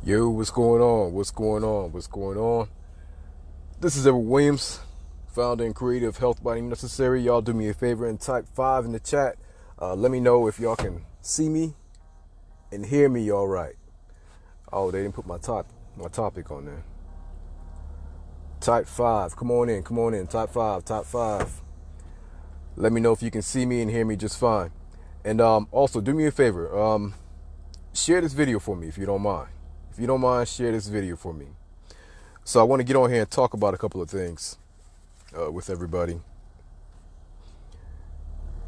Yo, what's going on? What's going on? What's going on? This is Edward Williams, founder and creator of Health Body Necessary. Y'all do me a favor and type 5 in the chat. Let me know if y'all can see me and hear me all right. Oh, they didn't put my topic on there. Type 5. Come on in. Type 5. Let me know if you can see me and hear me just fine. And also, do me a favor. Share this video for me if you don't mind. If you don't mind, share this video for me. So I want to get on here and talk about a couple of things with everybody.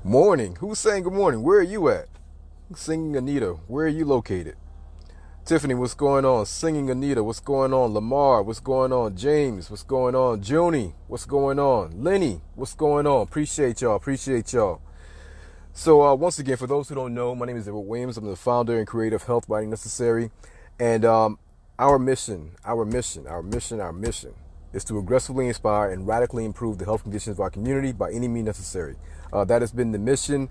Morning. Who's saying good morning? Where are you at? Singing Anita. Where are you located? Tiffany, what's going on? Singing Anita, what's going on? Lamar, what's going on? James, what's going on? Junie, what's going on? Lenny, what's going on? Appreciate y'all. So once again, for those who don't know, my name is Edward Williams. I'm the founder and creator of Health Body Necessary. And our mission is to aggressively inspire and radically improve the health conditions of our community by any means necessary. That has been the mission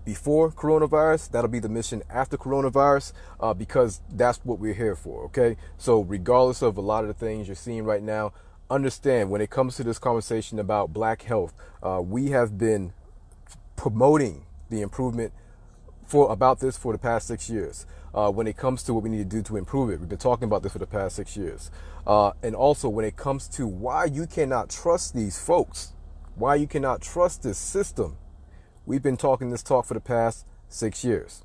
before coronavirus. That'll be the mission after coronavirus because that's what we're here for, okay? So regardless of a lot of the things you're seeing right now, understand when it comes to this conversation about black health, we have been promoting the improvement about this for the past 6 years. When it comes to what we need to do to improve it, we've been talking about this for the past 6 years. And also when it comes to why you cannot trust these folks, why you cannot trust this system, we've been talking this talk for the past 6 years.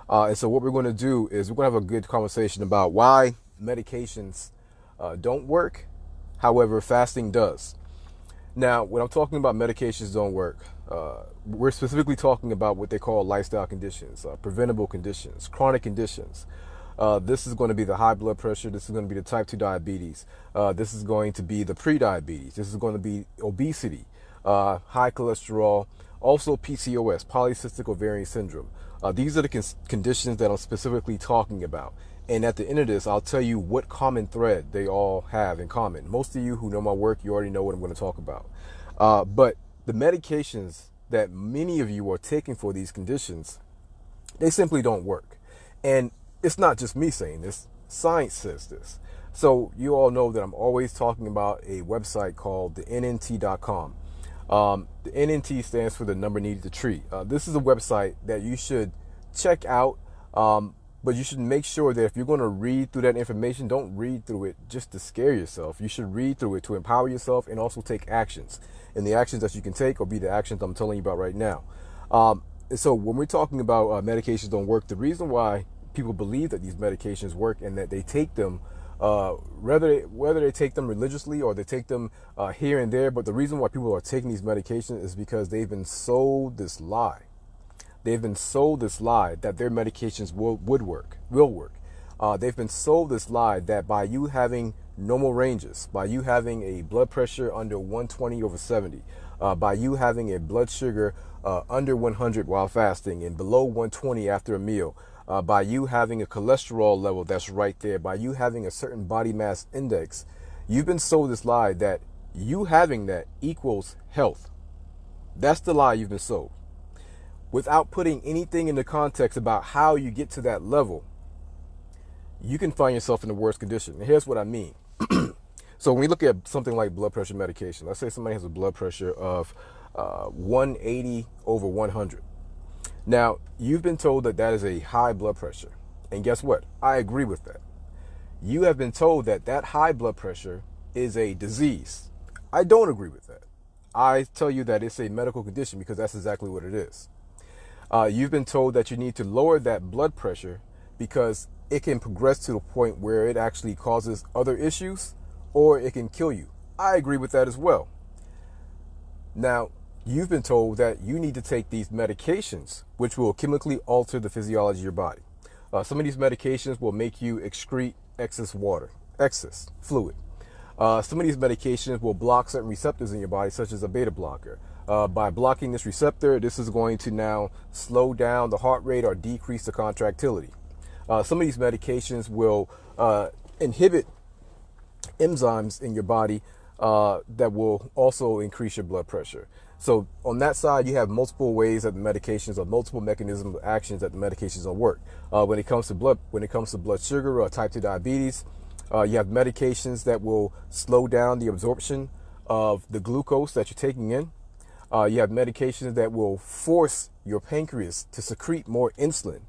And so what we're going to do is we're going to have a good conversation about why medications don't work, however fasting does. Now, when I'm talking about medications don't work, we're specifically talking about what they call lifestyle conditions, preventable conditions, chronic conditions. This is going to be the high blood pressure. This is going to be the type 2 diabetes. This is going to be the pre-diabetes. This is going to be obesity, high cholesterol, also PCOS, polycystic ovarian syndrome. These are the conditions that I'm specifically talking about. And at the end of this, I'll tell you what common thread they all have in common. Most of you who know my work, you already know what I'm going to talk about. But the medications that many of you are taking for these conditions, they simply don't work. And it's not just me saying this, science says this. So you all know that I'm always talking about a website called the NNT.com. The NNT stands for the number needed to treat. This is a website that you should check out, but you should make sure that if you're going to read through that information, don't read through it just to scare yourself. You should read through it to empower yourself and also take actions. And the actions that you can take will be the actions I'm telling you about right now. And so when we're talking about medications don't work, the reason why people believe that these medications work and that they take them, whether they take them religiously or they take them here and there, but the reason why people are taking these medications is because they've been sold this lie. They've been sold this lie that their medications will work. They've been sold this lie that by you having normal ranges, by you having a blood pressure under 120/70, by you having a blood sugar under 100 while fasting and below 120 after a meal, by you having a cholesterol level that's right there, by you having a certain body mass index, you've been sold this lie that you having that equals health. That's the lie you've been sold. Without putting anything into context about how you get to that level, you can find yourself in the worst condition. And here's what I mean. So when we look at something like blood pressure medication, let's say somebody has a blood pressure of 180/100. Now, you've been told that that is a high blood pressure. And guess what? I agree with that. You have been told that that high blood pressure is a disease. I don't agree with that. I tell you that it's a medical condition because that's exactly what it is. You've been told that you need to lower that blood pressure because it can progress to the point where it actually causes other issues or it can kill you. I agree with that as well. Now, you've been told that you need to take these medications, which will chemically alter the physiology of your body. Some of these medications will make you excrete excess fluid. Some of these medications will block certain receptors in your body, such as a beta blocker. By blocking this receptor, this is going to now slow down the heart rate or decrease the contractility. Some of these medications will inhibit enzymes in your body that will also increase your blood pressure. So on that side, you have multiple ways that the medications, or multiple mechanisms of actions that the medications will work. When it comes to blood sugar or type 2 diabetes, you have medications that will slow down the absorption of the glucose that you're taking in. You have medications that will force your pancreas to secrete more insulin.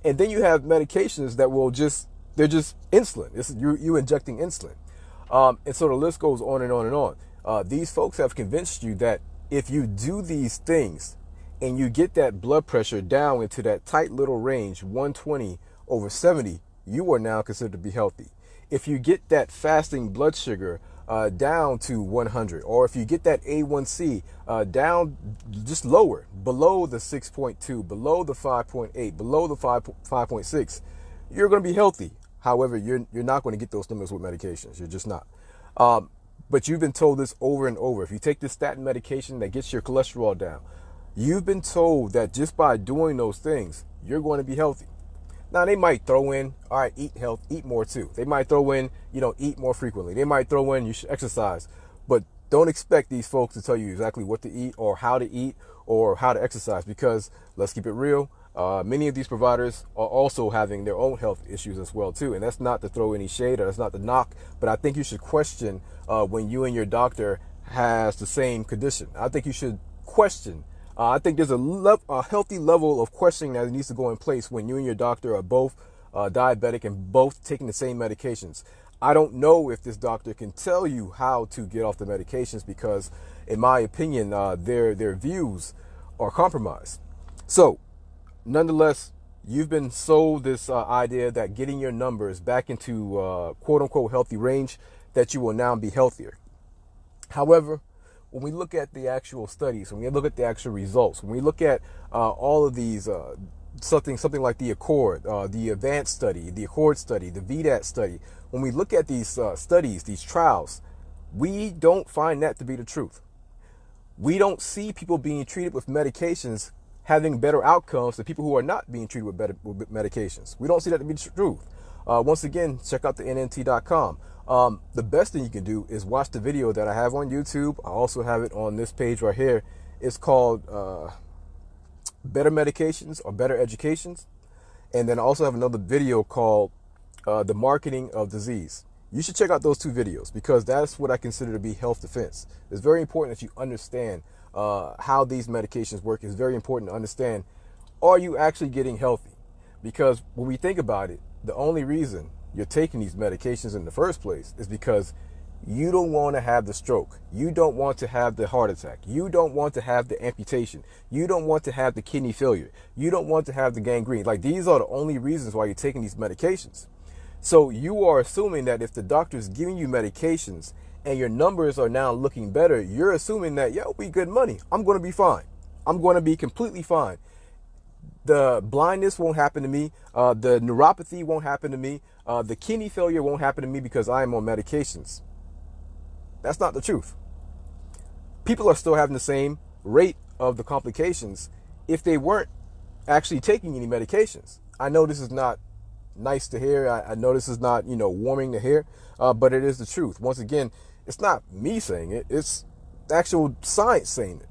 And then you have medications that will they're just insulin. You injecting insulin. And so the list goes on and on and on. These folks have convinced you that if you do these things and you get that blood pressure down into that tight little range, 120/70, you are now considered to be healthy. If you get that fasting blood sugar down to 100, or if you get that A1C down just lower, below the 6.2, below the 5.8, below the 5.6, you're going to be healthy. However, you're not going to get those numbers with medications. You're just not. But you've been told this over and over. If you take this statin medication that gets your cholesterol down, you've been told that just by doing those things, you're going to be healthy. Now, they might throw in, all right, eat more too. They might throw in, eat more frequently. They might throw in, you should exercise. But don't expect these folks to tell you exactly what to eat or how to exercise, because let's keep it real. Many of these providers are also having their own health issues as well too. And that's not to throw any shade, or that's not to knock, but I think you should question when you and your doctor has the same condition. I think you should question. I think there's a healthy level of questioning that needs to go in place when you and your doctor are both diabetic and both taking the same medications. I don't know if this doctor can tell you how to get off the medications, because in my opinion, their views are compromised. So nonetheless, you've been sold this idea that getting your numbers back into quote unquote healthy range, that you will now be healthier. However, when we look at the actual studies, when we look at the actual results, when we look at all of these, something like the Accord, the Advanced study, the Accord study, the VDAT study, when we look at these studies, these trials, we don't find that to be the truth. We don't see people being treated with medications having better outcomes than people who are not being treated with medications. We don't see that to be the truth. Once again, check out the NNT.com. The best thing you can do is watch the video that I have on YouTube. I also have it on this page right here. It's called Better Medications or Better Educations. And then I also have another video called The Marketing of Disease. You should check out those two videos, because that's what I consider to be health defense. It's very important that you understand how these medications work. It's very important to understand, are you actually getting healthy? Because when we think about it, the only reason you're taking these medications in the first place is because you don't want to have the stroke. You don't want to have the heart attack. You don't want to have the amputation. You don't want to have the kidney failure. You don't want to have the gangrene. Like, these are the only reasons why you're taking these medications. So you are assuming that if the doctor is giving you medications and your numbers are now looking better, you're assuming that, yo, we good money. I'm going to be fine. I'm going to be completely fine. The blindness won't happen to me. The neuropathy won't happen to me. The kidney failure won't happen to me because I am on medications. That's not the truth. People are still having the same rate of the complications if they weren't actually taking any medications. I know this is not nice to hear. I know this is not, warming to hear, but it is the truth. Once again, it's not me saying it. It's actual science saying it.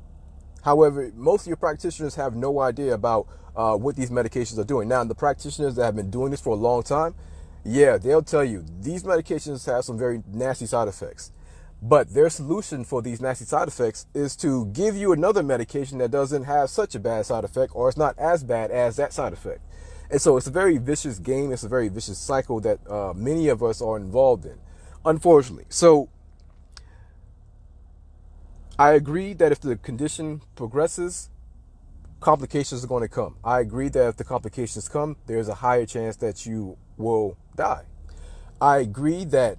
However, most of your practitioners have no idea about what these medications are doing. Now, the practitioners that have been doing this for a long time, yeah, they'll tell you these medications have some very nasty side effects. But their solution for these nasty side effects is to give you another medication that doesn't have such a bad side effect, or it's not as bad as that side effect. And so it's a very vicious game. It's a very vicious cycle that many of us are involved in, unfortunately. So I agree that if the condition progresses, complications are going to come. I agree that if the complications come, there's a higher chance that you will die. I agree that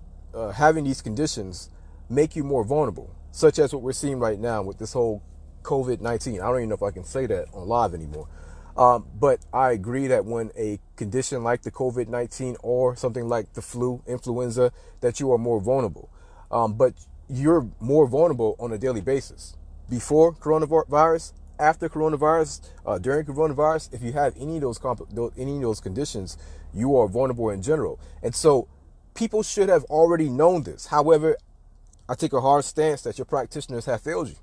having these conditions make you more vulnerable, such as what we're seeing right now with this whole COVID-19. I don't even know if I can say that on live anymore. But I agree that when a condition like the COVID-19 or something like the flu, influenza, that you are more vulnerable. But you're more vulnerable on a daily basis. Before coronavirus, after coronavirus, during coronavirus, if you have any of those conditions, you are vulnerable in general. And so people should have already known this. However, I take a hard stance that your practitioners have failed you.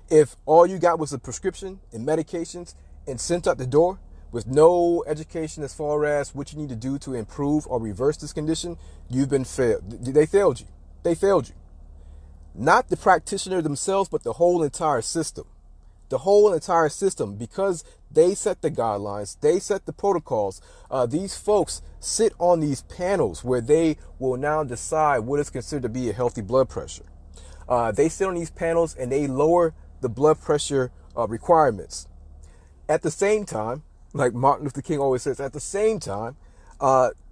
If all you got was a prescription and medications and sent out the door with no education as far as what you need to do to improve or reverse this condition, you've been failed. They failed you. They failed you. Not the practitioner themselves, but the whole entire system. The whole entire system, because they set the guidelines, they set the protocols. These folks sit on these panels where they will now decide what is considered to be a healthy blood pressure. They sit on these panels and they lower the blood pressure requirements. At the same time, like Martin Luther King always says, at the same time,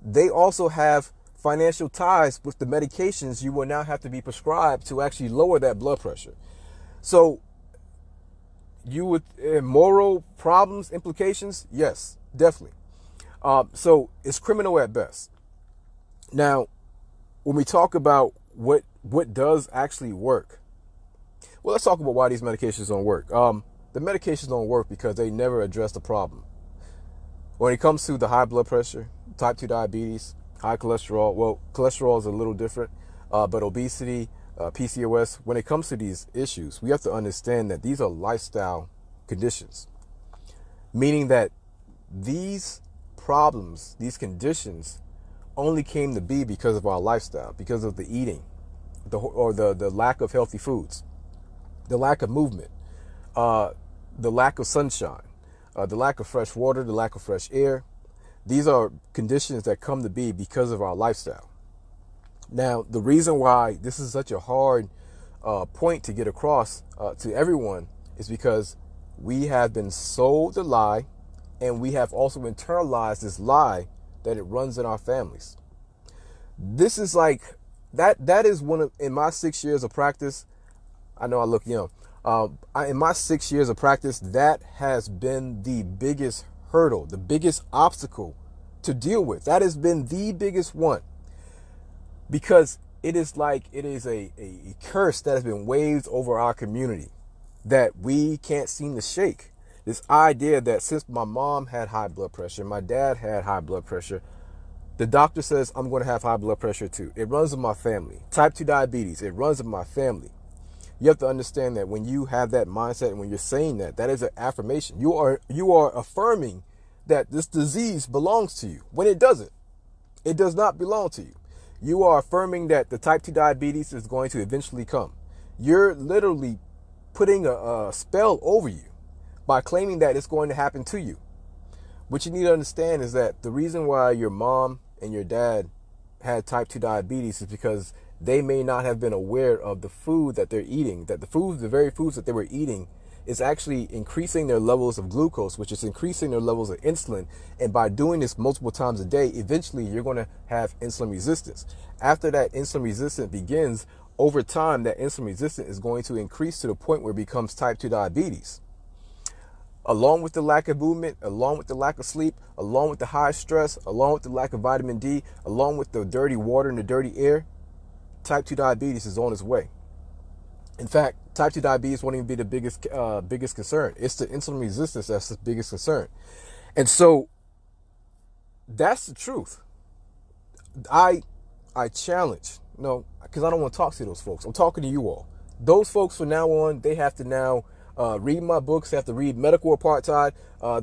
they also have financial ties with the medications you will now have to be prescribed to actually lower that blood pressure. So you would moral problems, implications, yes, definitely. So it's criminal at best. Now, when we talk about what does actually work, well, let's talk about why these medications don't work. The medications don't work because they never address the problem. When it comes to the high blood pressure, type 2 diabetes, high cholesterol, well, cholesterol is a little different, but obesity, PCOS, when it comes to these issues, we have to understand that these are lifestyle conditions, meaning that these problems, these conditions only came to be because of our lifestyle, because of the eating, the lack of healthy foods, the lack of movement, the lack of sunshine, the lack of fresh water, the lack of fresh air. These are conditions that come to be because of our lifestyle. Now, the reason why this is such a hard point to get across to everyone is because we have been sold the lie, and we have also internalized this lie that it runs in our families. This is like, that is one of, in my 6 years of practice, I know I look young, in my 6 years of practice, that has been the biggest hurdle, the biggest obstacle to deal with. That has been the biggest one. Because it is like, it is a curse that has been waved over our community that we can't seem to shake. This idea that since my mom had high blood pressure, my dad had high blood pressure, the doctor says I'm going to have high blood pressure too. It runs in my family. Type 2 diabetes, it runs in my family. You have to understand that when you have that mindset and when you're saying that, that is an affirmation. You are affirming that this disease belongs to you when it doesn't. It does not belong to you. You are affirming that the type 2 diabetes is going to eventually come. You're literally putting a spell over you by claiming that it's going to happen to you. What you need to understand is that the reason why your mom and your dad had type 2 diabetes is because they may not have been aware of the food that they're eating, that the very foods that they were eating is actually increasing their levels of glucose, which is increasing their levels of insulin. And by doing this multiple times a day, eventually you're going to have insulin resistance. After that insulin resistance begins, over time, that insulin resistance is going to increase to the point where it becomes type 2 diabetes. Along with the lack of movement, along with the lack of sleep, along with the high stress, along with the lack of vitamin D, along with the dirty water and the dirty air, type 2 diabetes is on its way. In fact, type 2 diabetes won't even be the biggest concern. It's the insulin resistance that's the biggest concern. And so that's the truth. I challenge, because I don't want to talk to those folks. I'm talking to you all. Those folks from now on, they have to now read my books, have to read Medical Apartheid.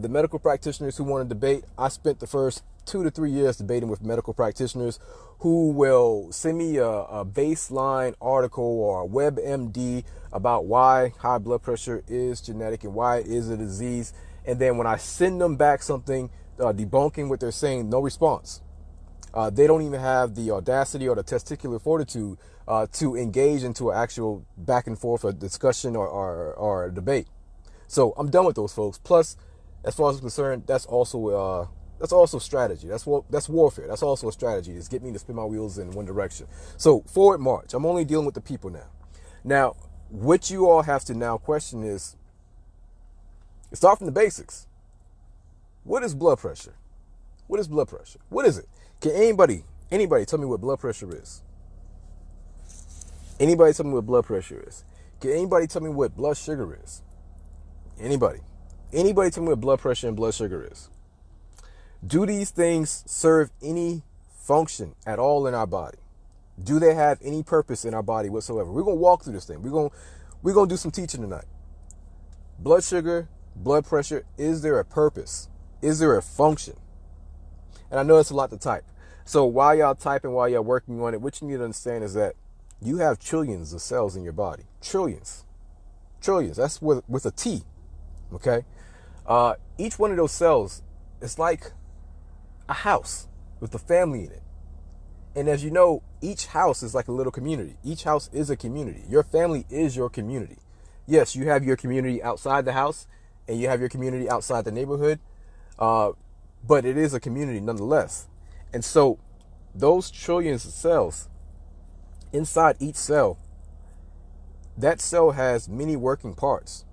The medical practitioners who want to debate, I spent the first 2 to 3 years debating with medical practitioners who will send me a baseline article or a WebMD about why high blood pressure is genetic and why it is a disease. And then when I send them back something debunking what they're saying, no response. They don't even have the audacity or the testicular fortitude to engage into an actual back and forth, a discussion or a debate. So I'm done with those folks. Plus, as far as I'm concerned, that's also strategy. That's warfare. That's also a strategy. Just get me to spin my wheels in one direction. So forward march. I'm only dealing with the people now. Now, what you all have to now question is, start from the basics. What is blood pressure? What is blood pressure? What is it? Can anybody tell me what blood pressure is? Anybody tell me what blood pressure is? Can anybody tell me what blood sugar is? Anybody? Anybody tell me what blood pressure and blood sugar is? Do these things serve any function at all in our body? Do they have any purpose in our body whatsoever? We're going to walk through this thing. We're going to do some teaching tonight. blood sugar, blood pressure, is there a purpose? Is there a function? And I know it's a lot to type. So while y'all typing, while y'all working on it, what you need to understand is that you have trillions of cells in your body. Trillions. Trillions. That's with a T. Okay? Each one of those cells is like a house with a family in it. And as you know, each house is like a little community. Each house is a community. Your family is your community. Yes, you have your community outside the house and you have your community outside the neighborhood, but it is a community nonetheless. And so those trillions of cells, inside each cell, that cell has many working parts.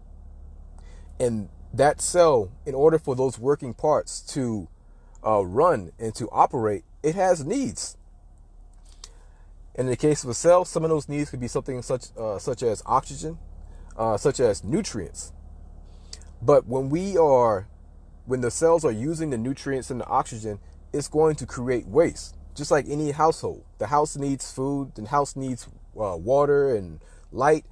And that cell, in order for those working parts to run and to operate, it has needs. In the case of a cell, some of those needs could be something such as oxygen, such as nutrients. But when the cells are using the nutrients and the oxygen, it's going to create waste. Just like any household, the house needs food, the house needs water and light.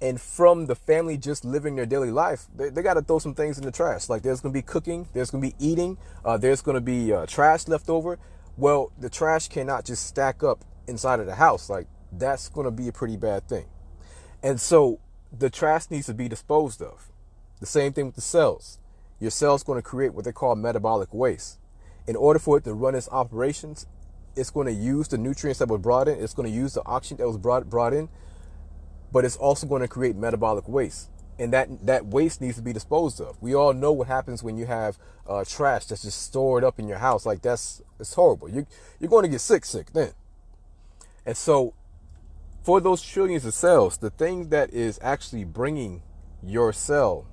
And from the family just living their daily life, they got to throw some things in the trash. Like there's going to be cooking, there's going to be eating, there's going to be trash left over. Well, the trash cannot just stack up inside of the house. Like that's going to be a pretty bad thing. And so the trash needs to be disposed of. The same thing with the cells. Your cell's going to create what they call metabolic waste. In order for it to run its operations, it's going to use the nutrients that were brought in. It's going to use the oxygen that was brought in. But it's also going to create metabolic waste. And that waste needs to be disposed of. We all know what happens when you have trash that's just stored up in your house. Like it's horrible. You're going to get sick then. And so for those trillions of cells, the thing that is actually bringing your cell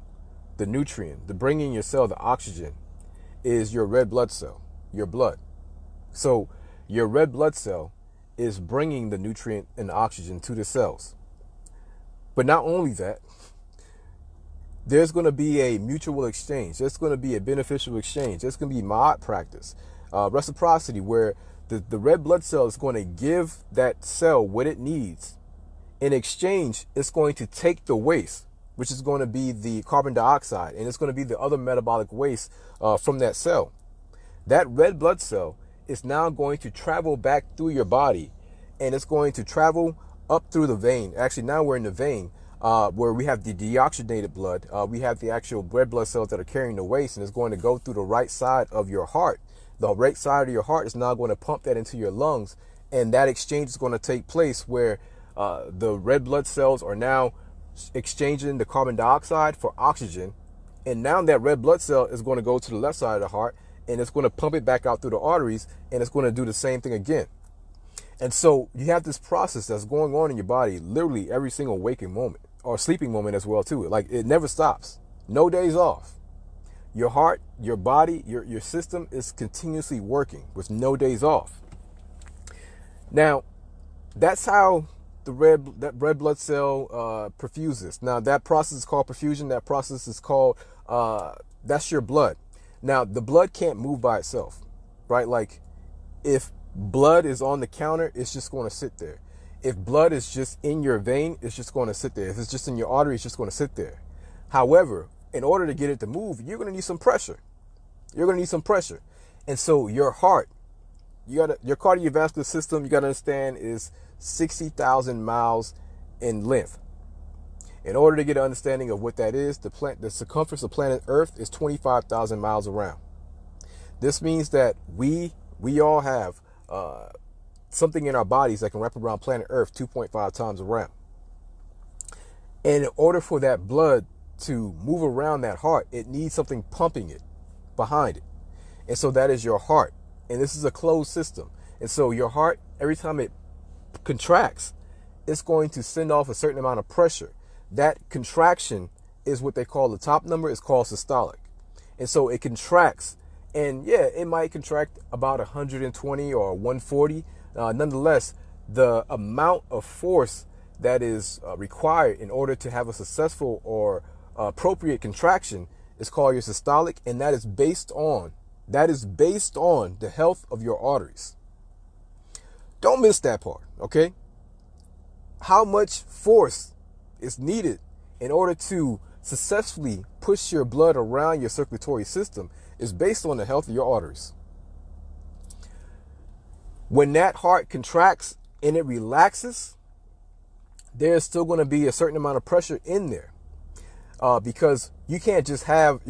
the nutrient, bringing your cell the oxygen, is your red blood cell, your blood. So your red blood cell is bringing the nutrient and the oxygen to the cells. But not only that, there's going to be a mutual exchange. There's going to be a beneficial exchange. There's going to be P.E.A.C.E practice, reciprocity, where the red blood cell is going to give that cell what it needs. In exchange, it's going to take the waste, which is going to be the carbon dioxide, and it's going to be the other metabolic waste from that cell. That red blood cell is now going to travel back through your body, and it's going to travel up through the vein. Actually, now we're in the vein where we have the deoxygenated blood. We have the actual red blood cells that are carrying the waste, and it's going to go through the right side of your heart. The right side of your heart is now going to pump that into your lungs, and that exchange is going to take place where the red blood cells are now exchanging the carbon dioxide for oxygen. And now that red blood cell is going to go to the left side of the heart, and it's going to pump it back out through the arteries, and it's going to do the same thing again. And so you have this process that's going on in your body literally every single waking moment, or sleeping moment as well too. Like it never stops. No days off. Your heart, your body, your system is continuously working with no days off. Now, that's how that red blood cell perfuses. Now, that process is called perfusion. That process is called, that's your blood. Now, the blood can't move by itself, right? Like if blood is on the counter, it's just going to sit there. If blood is just in your vein, it's just going to sit there. If it's just in your artery, it's just going to sit there. However, in order to get it to move, you're going to need some pressure. You're going to need some pressure. And so your heart, your cardiovascular system, you got to understand, is 60,000 miles in length. In order to get an understanding of what that is, the circumference of planet Earth is 25,000 miles around. This means that we all have something in our bodies that can wrap around planet Earth 2.5 times around. And in order for that blood to move around that heart, it needs something pumping it behind it. And so that is your heart. And this is a closed system. And so your heart, every time it contracts, it's going to send off a certain amount of pressure. That contraction is what they call, the top number is called systolic. And so it contracts, and yeah, it might contract about 120 or 140. Nonetheless, the amount of force that is required in order to have a successful or appropriate contraction is called your systolic, and that is based on the health of your arteries. Don't miss that part, okay? How much force is needed in order to successfully push your blood around your circulatory system is based on the health of your arteries. When that heart contracts and it relaxes, there's still going to be a certain amount of pressure in there, because you can't just have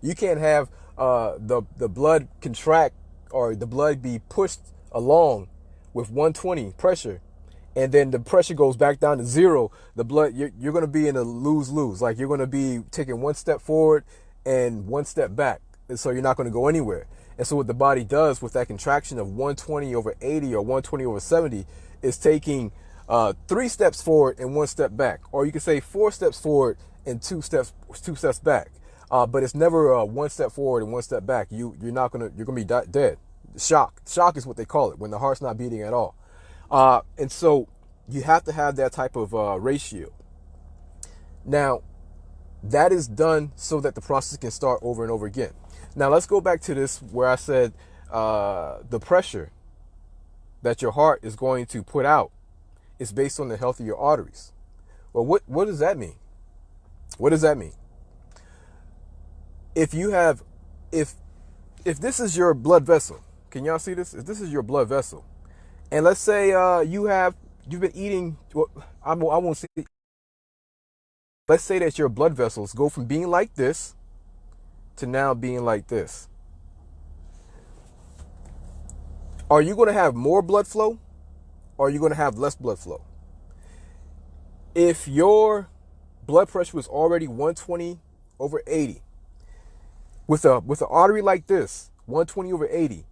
you can't have the blood contract or the blood be pushed along with 120 pressure, and then the pressure goes back down to zero. The blood, you're going to be in a lose-lose. Like, you're going to be taking one step forward and one step back, and so you're not going to go anywhere. And so what the body does with that contraction of 120 over 80 or 120 over 70 is taking 3 steps forward and 1 step back, or you could say 4 steps forward and 2 steps back. But it's never 1 step forward and 1 step back. You're gonna be dead. Shock is what they call it when the heart's not beating at all. And so you have to have that type of ratio. Now, that is done so that the process can start over and over again. Now, let's go back to this where I said the pressure that your heart is going to put out is based on the health of your arteries. Well, what does that mean? What does that mean? If this is your blood vessel, can y'all see this? If this is your blood vessel, and let's say you've been eating, well, I won't say. Let's say that your blood vessels go from being like this to now being like this. Are you going to have more blood flow, or are you going to have less blood flow? If your blood pressure was already 120 over 80, with an artery like this, 120 over 80,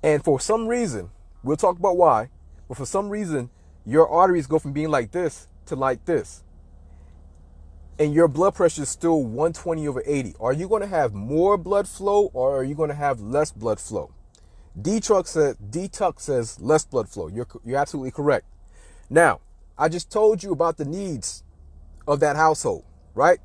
and for some reason, we'll talk about why, but for some reason, your arteries go from being like this to like this, and your blood pressure is still 120 over 80, are you going to have more blood flow, or are you going to have less blood flow? D-Tuck says less blood flow. You're absolutely correct. Now, I just told you about the needs of that household, right?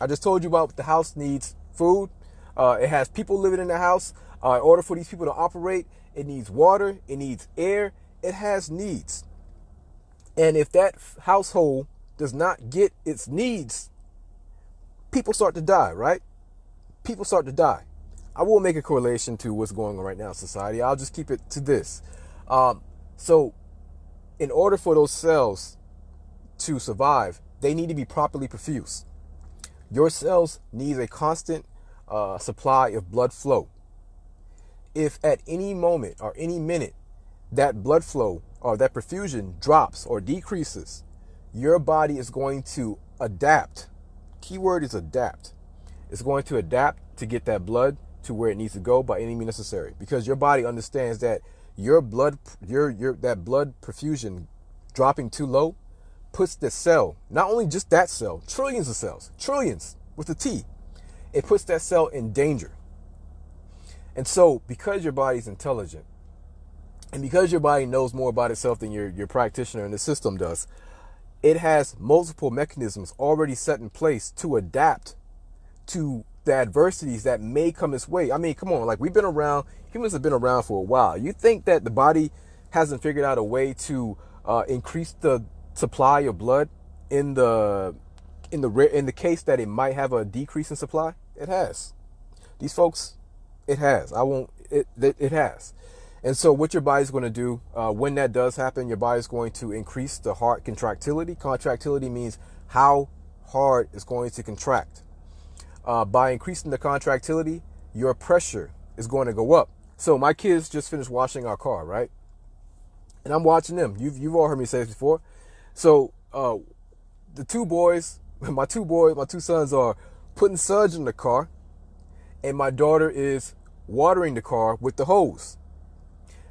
I just told you about the house needs food. It has people living in the house. In order for these people to operate, it needs water, it needs air, it has needs. And if that household does not get its needs, people start to die, right? People start to die. I won't make a correlation to what's going on right now in society. I'll just keep it to this. So in order for those cells to survive, they need to be properly perfused. Your cells need a constant supply of blood flow. If at any moment or any minute that blood flow or that perfusion drops or decreases, your body is going to adapt. Keyword is adapt. It's going to adapt to get that blood to where it needs to go by any means necessary, because your body understands that your blood perfusion dropping too low puts the cell, not only just that cell, trillions of cells, trillions with a T, it puts that cell in danger. And so because your body's intelligent, and because your body knows more about itself than your practitioner in the system does, it has multiple mechanisms already set in place to adapt to the adversities that may come its way. I mean, come on, like, humans have been around for a while. You think that the body hasn't figured out a way to increase the supply of blood in the case that it might have a decrease in supply? It has. These folks, it has. It has. And so what your body's going to do when that does happen, your body's going to increase the heart contractility. Contractility means how hard it's going to contract. By increasing the contractility, your pressure is going to go up. So my kids just finished washing our car, right? And I'm watching them. You've all heard me say this before. So the two boys, my two sons are putting suds in the car, and my daughter is watering the car with the hose.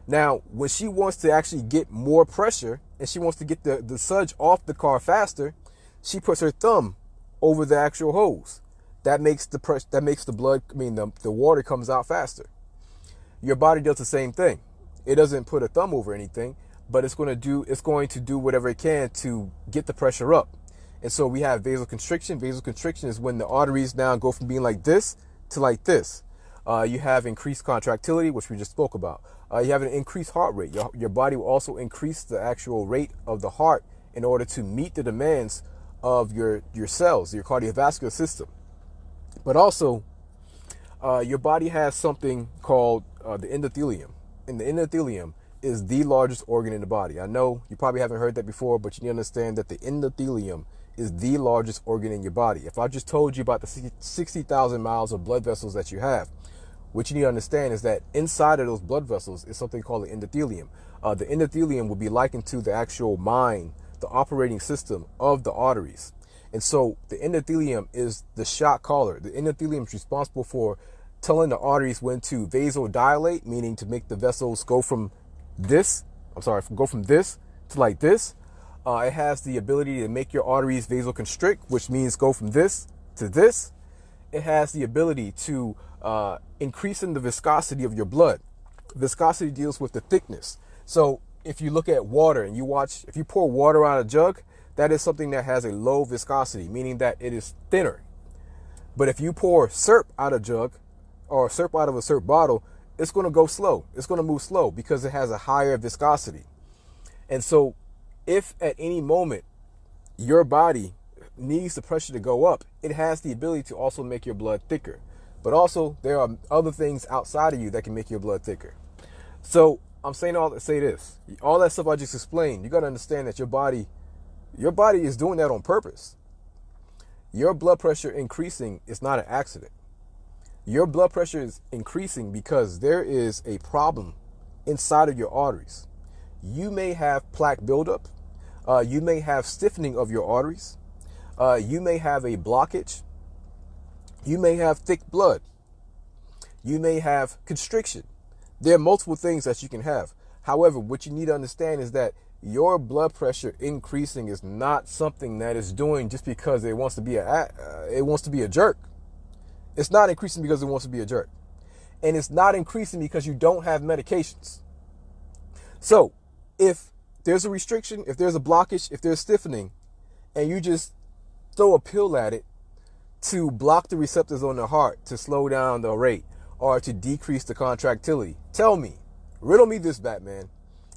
Now, when she wants to actually get more pressure and she wants to get the sludge off the car faster, she puts her thumb over the actual hose. That makes the blood, the water comes out faster. Your body does the same thing. It doesn't put a thumb over anything, but it's going to do whatever it can to get the pressure up. And so we have vasoconstriction. Vasoconstriction is when the arteries now go from being like this to like this. You have increased contractility, which we just spoke about. You have an increased heart rate. Your body will also increase the actual rate of the heart in order to meet the demands of your cells, your cardiovascular system. But also, your body has something called the endothelium. And the endothelium is the largest organ in the body. I know you probably haven't heard that before, but you need to understand that the endothelium is the largest organ in your body. If I just told you about the 60,000 miles of blood vessels that you have, what you need to understand is that inside of those blood vessels is something called the endothelium. The endothelium will be likened to the actual mind, the operating system of the arteries. And so the endothelium is the shot caller. The endothelium is responsible for telling the arteries when to vasodilate, meaning to make the vessels go from this to like this. It has the ability to make your arteries vasoconstrict, which means go from this to this. It has the ability to increase in the viscosity of your blood. Viscosity deals with the thickness. So if you look at water and if you pour water out of a jug, that is something that has a low viscosity, meaning that it is thinner. But if you pour syrup out of a jug or syrup out of a syrup bottle, it's going to go slow. It's going to move slow because it has a higher viscosity. And so if at any moment your body needs the pressure to go up, it has the ability to also make your blood thicker. But also there are other things outside of you that can make your blood thicker. So I'm saying say this. All that stuff I just explained, you got to understand that your body is doing that on purpose. Your blood pressure increasing is not an accident. Your blood pressure is increasing because there is a problem inside of your arteries. You may have plaque buildup. You may have stiffening of your arteries. You may have a blockage. You may have thick blood. You may have constriction. There are multiple things that you can have. However, what you need to understand is that your blood pressure increasing is not something that is doing just because it wants to be a jerk. It's not increasing because it wants to be a jerk. And it's not increasing because you don't have medications. So if there's a restriction, if there's a blockage, if there's stiffening, and you just throw a pill at it to block the receptors on the heart, to slow down the rate, or to decrease the contractility, tell me, riddle me this, Batman.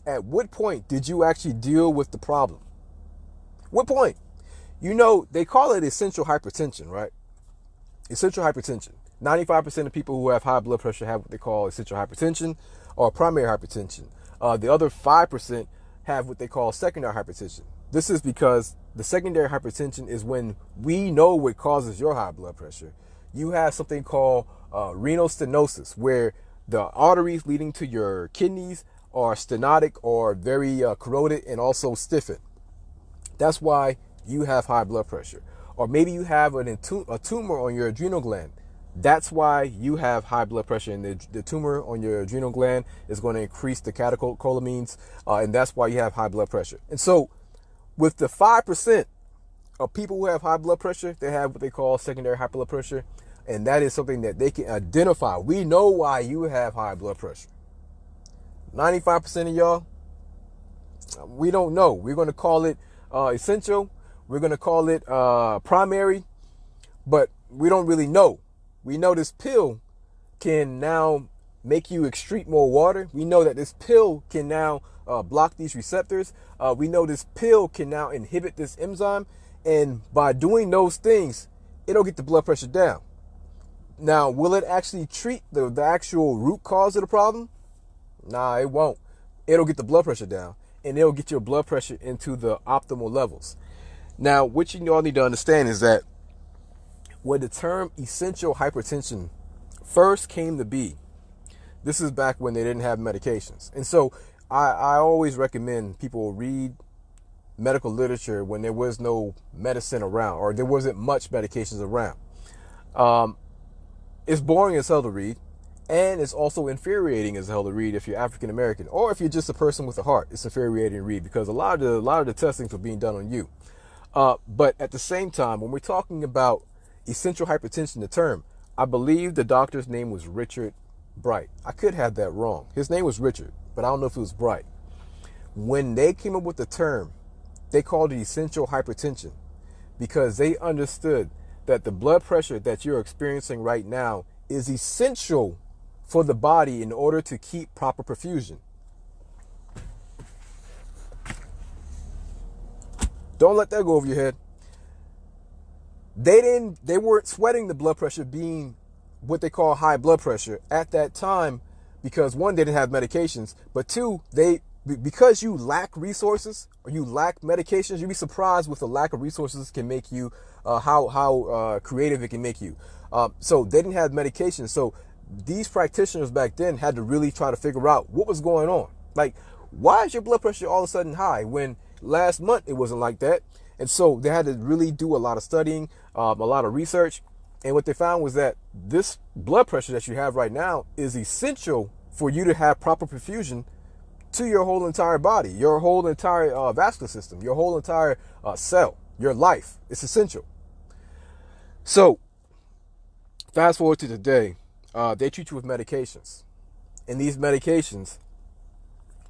At what point did you actually deal with the problem? What point? You know, they call it essential hypertension, right? Essential hypertension. 95% of people who have high blood pressure have what they call essential hypertension or primary hypertension. The other 5% have what they call secondary hypertension. This is because the secondary hypertension is when we know what causes your high blood pressure. You have something called renal stenosis, where the arteries leading to your kidneys are stenotic or very corroded and also stiffened. That's why you have high blood pressure. Or maybe you have a tumor on your adrenal gland. That's why you have high blood pressure, and the tumor on your adrenal gland is going to increase the catecholamines, and that's why you have high blood pressure. And so with the 5% of people who have high blood pressure, they have what they call secondary high blood pressure, and that is something that they can identify. We know why you have high blood pressure. 95% of y'all, we don't know. We're going to call it essential. We're going to call it primary, but we don't really know. We know this pill can now make you excrete more water. We know that this pill can now block these receptors. We know this pill can now inhibit this enzyme. And by doing those things, it'll get the blood pressure down. Now, will it actually treat the actual root cause of the problem? Nah, it won't. It'll get the blood pressure down, and it'll get your blood pressure into the optimal levels. Now, what you all need to understand is that when the term essential hypertension first came to be, this is back when they didn't have medications. And so I always recommend people read medical literature when there was no medicine around, or there wasn't much medications around. It's boring as hell to read, and it's also infuriating as hell to read if you're African American, or if you're just a person with a heart. It's infuriating to read because a lot of the testings are being done on you. But at the same time, when we're talking about essential hypertension, the term, I believe the doctor's name was Richard Bright. I could have that wrong. His name was Richard, but I don't know if it was Bright. When they came up with the term, they called it essential hypertension because they understood that the blood pressure that you're experiencing right now is essential for the body in order to keep proper perfusion. Don't let that go over your head. They weren't sweating the blood pressure being what they call high blood pressure at that time, because one, they didn't have medications, but two, because you lack resources or you lack medications, you'd be surprised with the lack of resources can make you, how creative it can make you. So they didn't have medications. So these practitioners back then had to really try to figure out what was going on. Like, why is your blood pressure all of a sudden high when last month it wasn't like that? And so they had to really do a lot of studying, a lot of research. And what they found was that this blood pressure that you have right now is essential for you to have proper perfusion to your whole entire body, your whole entire vascular system, your whole entire cell, your life. It's essential. So fast forward to today, they treat you with medications. And these medications,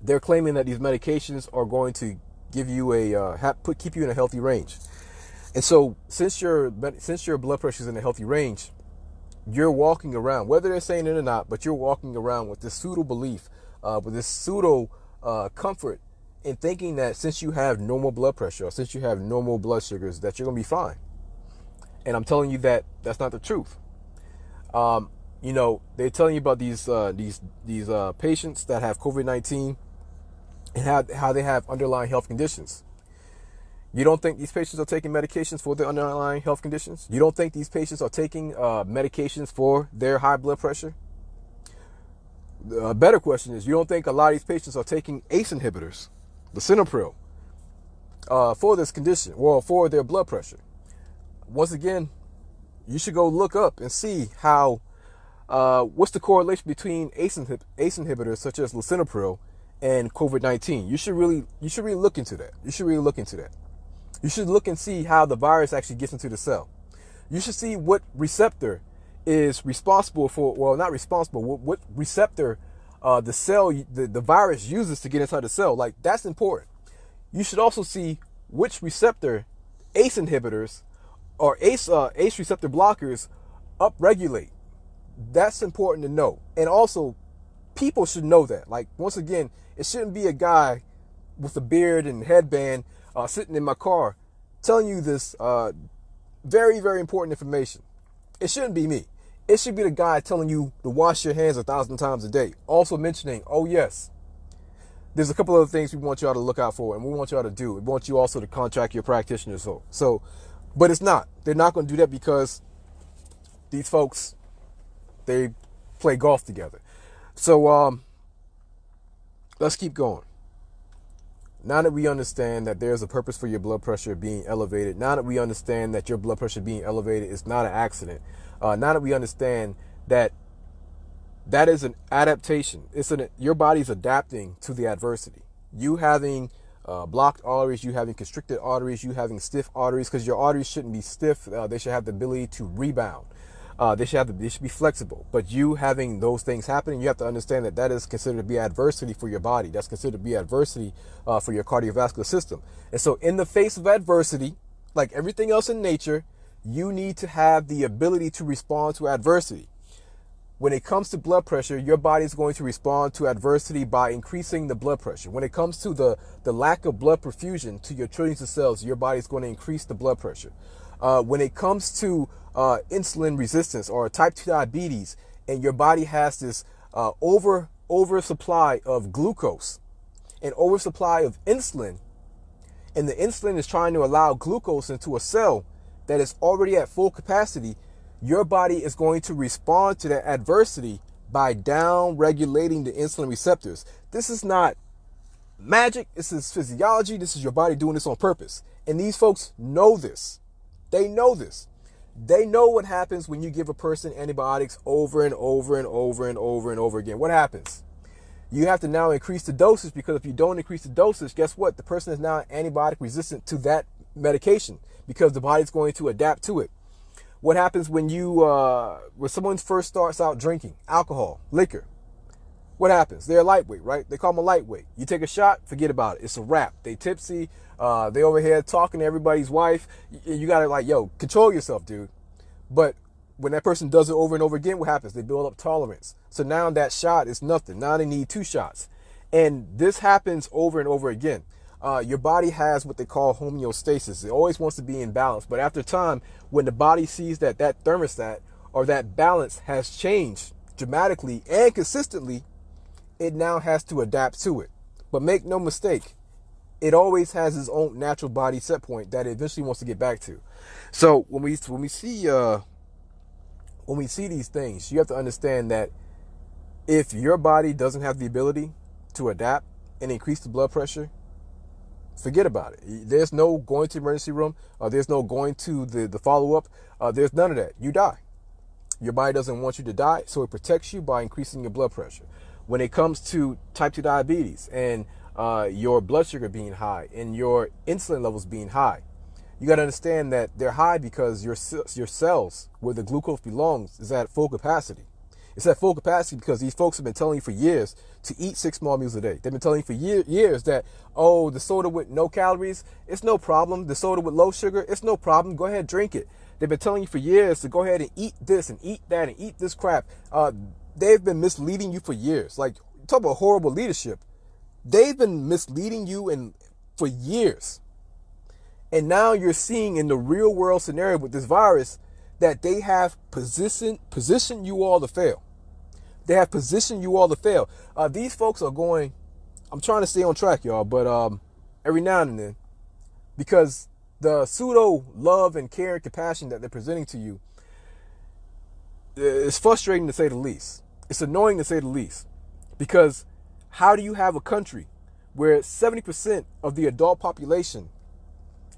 they're claiming that these medications are going to give you keep you in a healthy range. And so since your blood pressure is in a healthy range, you're walking around, whether they're saying it or not, but you're walking around with this pseudo belief, with this pseudo comfort in thinking that since you have normal blood pressure or since you have normal blood sugars, that you're going to be fine. And I'm telling you that that's not the truth. They're telling you about these patients that have COVID-19 and how they have underlying health conditions. You don't think these patients are taking medications for their underlying health conditions? You don't think these patients are taking medications for their high blood pressure? A better question is, you don't think a lot of these patients are taking ACE inhibitors, lisinopril, for this condition, or for their blood pressure? Once again, you should go look up and see how, what's the correlation between ACE inhibitors such as lisinopril and COVID-19. You should really look into that. You should look and see how the virus actually gets into the cell. You should see what receptor is responsible for, well, not responsible, what receptor the virus uses to get inside the cell. Like, that's important. You should also see which receptor ACE inhibitors or ACE receptor blockers upregulate. That's important to know. And also, people should know that. Like, once again, it shouldn't be a guy with a beard and headband sitting in my car telling you this very, very important information. It shouldn't be me. It should be the guy telling you to wash your hands 1,000 times a day. Also mentioning, oh yes, there's a couple other things we want y'all to look out for and we want y'all to do. We want you also to contract your practitioners. But it's not. They're not going to do that because these folks, they play golf together. So let's keep going. Now that we understand that there's a purpose for your blood pressure being elevated, now that we understand that your blood pressure being elevated is not an accident, now that we understand that that is an adaptation, your body's adapting to the adversity. You having blocked arteries, you having constricted arteries, you having stiff arteries, because your arteries shouldn't be stiff. They should have the ability to rebound. They should be flexible. But you having those things happening, you have to understand that that is considered to be adversity for your body. That's considered to be adversity for your cardiovascular system. And so in the face of adversity, like everything else in nature, you need to have the ability to respond to adversity. When it comes to blood pressure, your body is going to respond to adversity by increasing the blood pressure. When it comes to the lack of blood perfusion to your trillions of cells, your body is going to increase the blood pressure. When it comes to insulin resistance or type 2 diabetes, and your body has this oversupply of glucose and oversupply of insulin, and the insulin is trying to allow glucose into a cell that is already at full capacity, your body is going to respond to that adversity by down regulating the insulin receptors. This is not magic. This is physiology. This is your body doing this on purpose. And these folks know this. They know this. They know what happens when you give a person antibiotics over and over and over and over and over again. What happens? You have to now increase the dosage, because if you don't increase the dosage, guess what? The person is now antibiotic resistant to that medication because the body's going to adapt to it. What happens when someone first starts out drinking alcohol, liquor? What happens? They're lightweight, right? They call them a lightweight. You take a shot, forget about it. It's a wrap. They tipsy. They over here talking to everybody's wife. You got to control yourself, dude. But when that person does it over and over again, what happens? They build up tolerance. So now that shot is nothing. Now they need 2 shots. And this happens over and over again. Your body has what they call homeostasis. It always wants to be in balance. But after time, when the body sees that that thermostat or that balance has changed dramatically and consistently, it now has to adapt to it. But make no mistake, it always has its own natural body set point that it eventually wants to get back to. So when we see these things, you have to understand that if your body doesn't have the ability to adapt and increase the blood pressure, forget about it. There's no going to the emergency room. There's no going to the follow-up. There's none of that. You die. Your body doesn't want you to die, so it protects you by increasing your blood pressure. When it comes to type 2 diabetes and your blood sugar being high and your insulin levels being high, you got to understand that they're high because your cells, where the glucose belongs, is at full capacity. It's at full capacity because these folks have been telling you for years to eat 6 small meals a day. They've been telling you for years that, oh, the soda with no calories, it's no problem. The soda with low sugar, it's no problem. Go ahead, drink it. They've been telling you for years to go ahead and eat this and eat that and eat this crap. They've been misleading you for years. Like, talk about horrible leadership. They've been misleading you for years. And now you're seeing in the real world scenario with this virus that they have positioned you all to fail. They have positioned you all to fail. These folks are going, I'm trying to stay on track, y'all, but every now and then, because the pseudo love and care and compassion that they're presenting to you is frustrating to say the least. It's annoying to say the least. Because how do you have a country where 70% of the adult population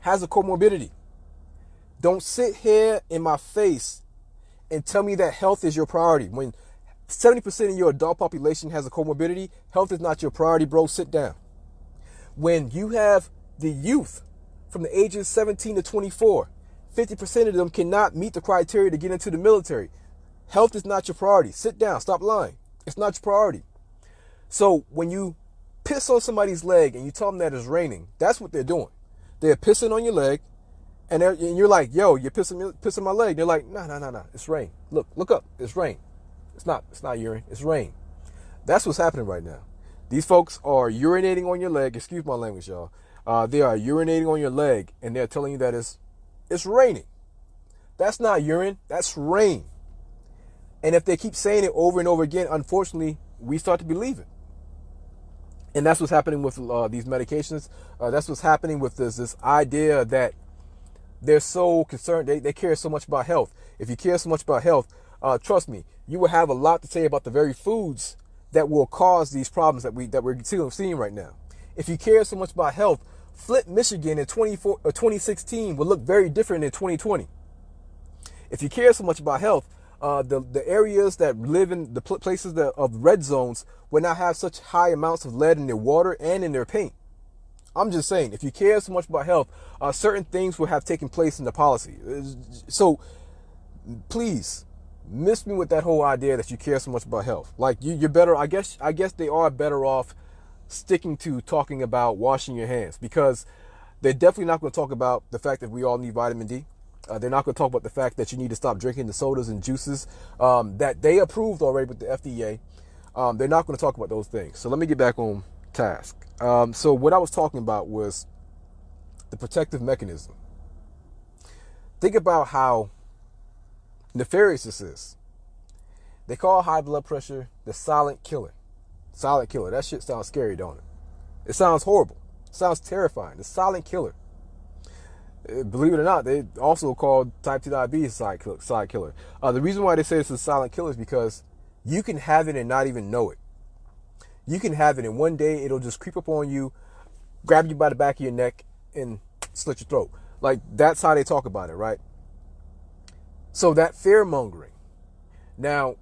has a comorbidity? Don't sit here in my face and tell me that health is your priority. When 70% of your adult population has a comorbidity, health is not your priority, bro. Sit down. When you have the youth from the ages 17 to 24, 50% of them cannot meet the criteria to get into the military. Health is not your priority. Sit down. Stop lying. It's not your priority. So when you piss on somebody's leg and you tell them that it's raining, that's what they're doing. They're pissing on your leg, and you're like, yo, you're pissing my leg. They're like, no, it's rain. Look up. It's rain. It's not urine. It's rain. That's what's happening right now. These folks are urinating on your leg. Excuse my language, y'all. They are urinating on your leg, and they're telling you that it's raining. That's not urine. That's rain. And if they keep saying it over and over again, unfortunately, we start to believe it. And that's what's happening with these medications. That's what's happening with this idea that they're so concerned. They care so much about health. If you care so much about health, trust me, you will have a lot to say about the very foods that will cause these problems that we're seeing right now. If you care so much about health, Flint, Michigan in 2016 will look very different in 2020. If you care so much about health, the areas that live in the places of red zones will not have such high amounts of lead in their water and in their paint. I'm just saying, if you care so much about health, certain things will have taken place in the policy. So please, miss me with that whole idea that you care so much about health. Like you're better. I guess they are better off sticking to talking about washing your hands, because they're definitely not going to talk about the fact that we all need vitamin D. They're not going to talk about the fact that you need to stop drinking the sodas and juices that they approved already with the FDA. They're not going to talk about those things. So let me get back on task. So what I was talking about was the protective mechanism. Think about how nefarious this is. They call high blood pressure the silent killer. Silent killer. That shit sounds scary, don't it? It sounds horrible. It sounds terrifying. The silent killer. Believe it or not, they also call type 2 diabetes silent killer. The reason why they say this is a silent killer is because you can have it and not even know it. You can have it and one day it'll just creep up on you, grab you by the back of your neck, and slit your throat. Like, that's how they talk about it, right? So that fear mongering. Now,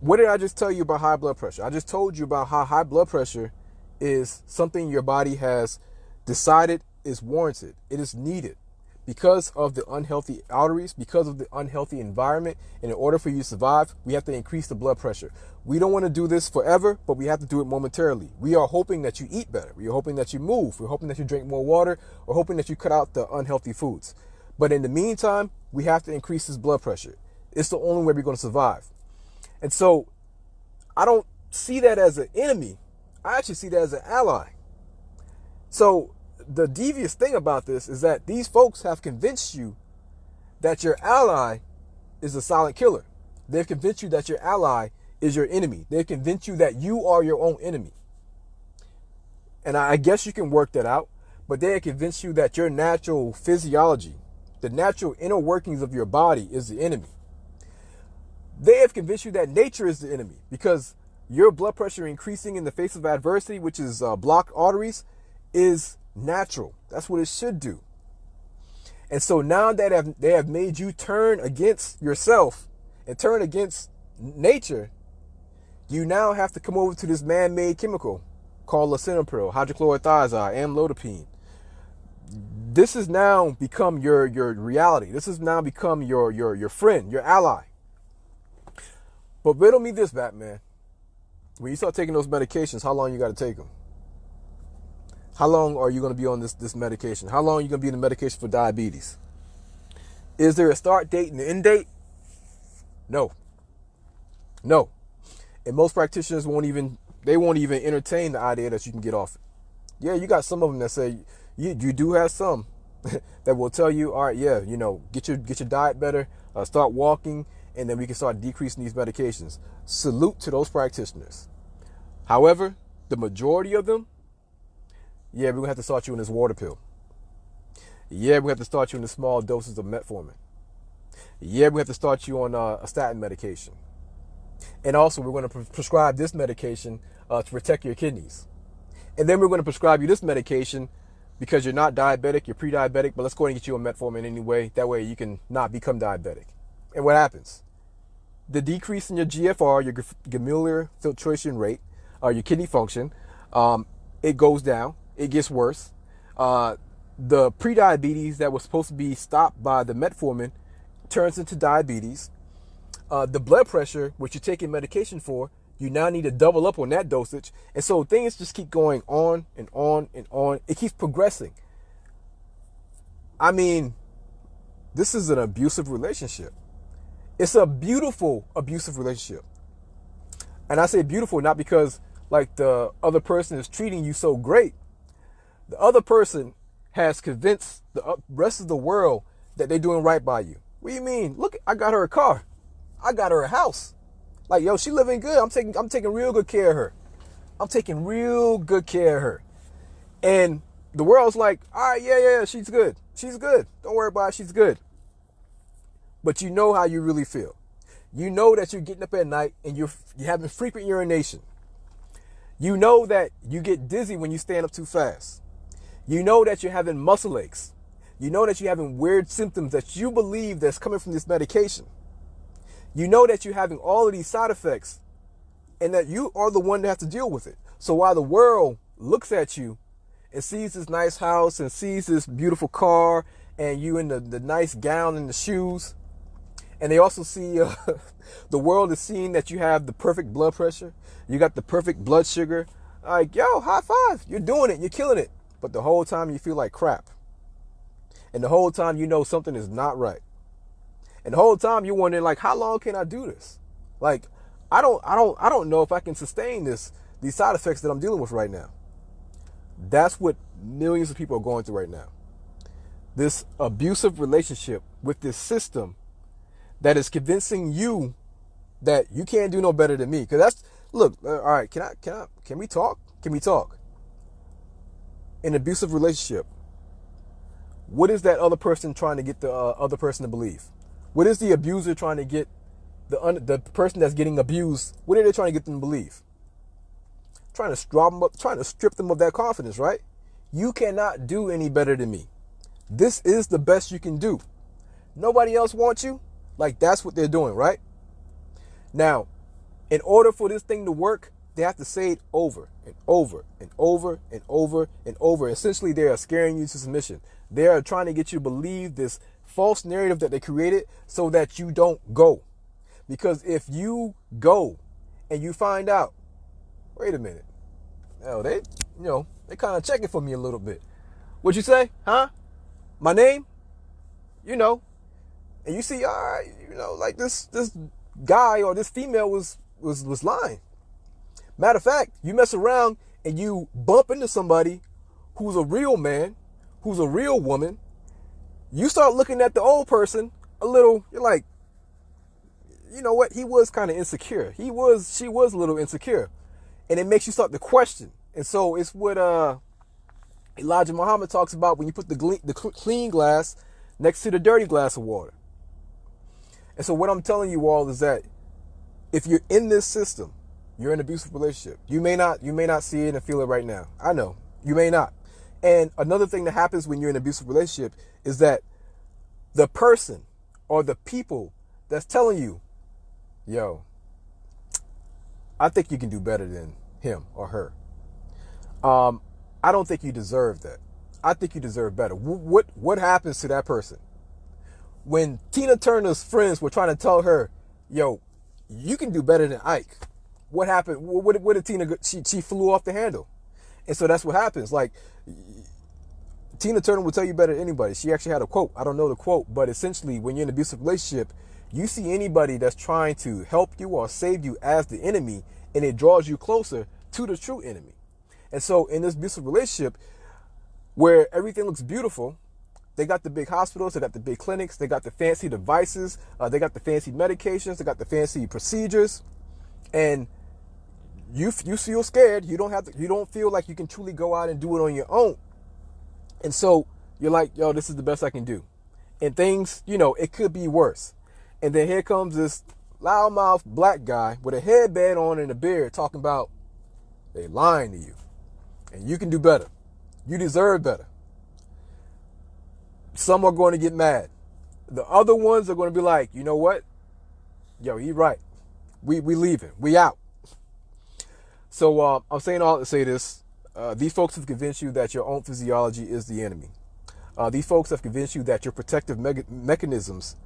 what did I just tell you about high blood pressure? I just told you about how high blood pressure is something your body has decided is warranted. It is needed because of the unhealthy arteries, because of the unhealthy environment. And in order for you to survive, we have to increase the blood pressure. We don't want to do this forever, but we have to do it momentarily. We are hoping that you eat better. We are hoping that you move. We're hoping that you drink more water. We're hoping that you cut out the unhealthy foods. But in the meantime, we have to increase this blood pressure. It's the only way we're going to survive. And so I don't see that as an enemy. I actually see that as an ally. So the devious thing about this is that these folks have convinced you that your ally is a silent killer. They've convinced you that your ally is your enemy. They've convinced you that you are your own enemy. And I guess you can work that out, but they have convinced you that your natural physiology, the natural inner workings of your body, is the enemy. They have convinced you that nature is the enemy because your blood pressure increasing in the face of adversity, which is blocked arteries, is natural. That's what it should do. And so now that they have made you turn against yourself and turn against nature, you now have to come over to this man-made chemical called lisinopril, hydrochlorothiazide, amlodipine. This has now become your reality. This has now become your friend, your ally. But riddle me this, Batman. When you start taking those medications, how long you got to take them? How long are you going to be on this medication? How long are you going to be on the medication for diabetes? Is there a start date and an end date? No. No. And most practitioners won't even entertain the idea that you can get off it. Yeah, you got some of them that say, you do have some that will tell you, all right, yeah, get your diet better, start walking, and then we can start decreasing these medications. Salute to those practitioners. However, the majority of them, yeah, we're going to have to start you on this water pill. Yeah, we have to start you on the small doses of metformin. Yeah, we have to start you on a statin medication. And also, we're going to prescribe this medication to protect your kidneys. And then we're going to prescribe you this medication because you're not diabetic, you're pre-diabetic, but let's go ahead and get you on metformin anyway. That way you can not become diabetic. And what happens? The decrease in your GFR, your glomerular filtration rate, your kidney function, it goes down. It gets worse. The pre-diabetes that was supposed to be stopped by the metformin turns into diabetes. The blood pressure, which you're taking medication for, you now need to double up on that dosage. And so things just keep going on and on and on. It keeps progressing. I mean, this is an abusive relationship. It's a beautiful abusive relationship. And I say beautiful not because like the other person is treating you so great. The other person has convinced the rest of the world that they're doing right by you. What do you mean? Look, I got her a car. I got her a house. Like, yo, she living good. I'm taking real good care of her. I'm taking real good care of her. And the world's like, all right, yeah, she's good. She's good. Don't worry about it. She's good. But you know how you really feel. You know that you're getting up at night and you're having frequent urination. You know that you get dizzy when you stand up too fast. You know that you're having muscle aches. You know that you're having weird symptoms that you believe that's coming from this medication. You know that you're having all of these side effects and that you are the one that has to deal with it. So while the world looks at you and sees this nice house and sees this beautiful car and you in the nice gown and the shoes, and they also see the world is seeing that you have the perfect blood pressure, you got the perfect blood sugar, like, yo, high five, you're doing it, you're killing it. But the whole time you feel like crap. And the whole time you know something is not right. And the whole time you're wondering, like, how long can I do this? Like, I don't know if I can sustain these side effects that I'm dealing with right now. That's what millions of people are going through right now. This abusive relationship with this system that is convincing you that you can't do no better than me. Because that's, look, all right, can we talk? Can we talk? In an abusive relationship, what is that other person trying to get the other person to believe? What is the abuser trying to get the person that's getting abused? What are they trying to get them to believe? Trying to strip them of that confidence, right? You cannot do any better than me. This is the best you can do. Nobody else wants you. Like, that's what they're doing, right? Now, in order for this thing to work, they have to say it over and over and over and over and over. Essentially, they are scaring you to submission. They are trying to get you to believe this false narrative that they created so that you don't go. Because if you go and you find out, wait a minute, they kind of checking for me a little bit. What'd you say? Huh? My name? And you see, all right, like this guy or this female was lying. Matter of fact, you mess around and you bump into somebody who's a real man, who's a real woman, you start looking at the old person a little, you're like, you know what? He was kind of insecure. She was a little insecure. And it makes you start to question. And so it's what Elijah Muhammad talks about when you put the clean glass next to the dirty glass of water. And so what I'm telling you all is that if you're in this system, you're in an abusive relationship. You may not see it and feel it right now. I know. You may not. And another thing that happens when you're in an abusive relationship is that the person or the people that's telling you, yo, I think you can do better than him or her. I don't think you deserve that. I think you deserve better. What happens to that person? When Tina Turner's friends were trying to tell her, yo, you can do better than Ike. What happened? What did Tina, she flew off the handle. And so that's what happens. Like, Tina Turner will tell you better than anybody. She actually had a quote. I don't know the quote, but essentially when you're in an abusive relationship, you see anybody that's trying to help you or save you as the enemy, and it draws you closer to the true enemy. And so in this abusive relationship where everything looks beautiful, they got the big hospitals, they got the big clinics, they got the fancy devices, they got the fancy medications, they got the fancy procedures, and you feel scared. You don't feel like you can truly go out and do it on your own. And so you're like, yo, this is the best I can do. And things, it could be worse. And then here comes this loudmouth black guy with a headband on and a beard talking about they lying to you. And you can do better. You deserve better. Some are going to get mad. The other ones are going to be like, you know what? Yo, he right. We leaving. We out. So I'm saying all to say this. These folks have convinced you that your own physiology is the enemy. These folks have convinced you that your protective mechanisms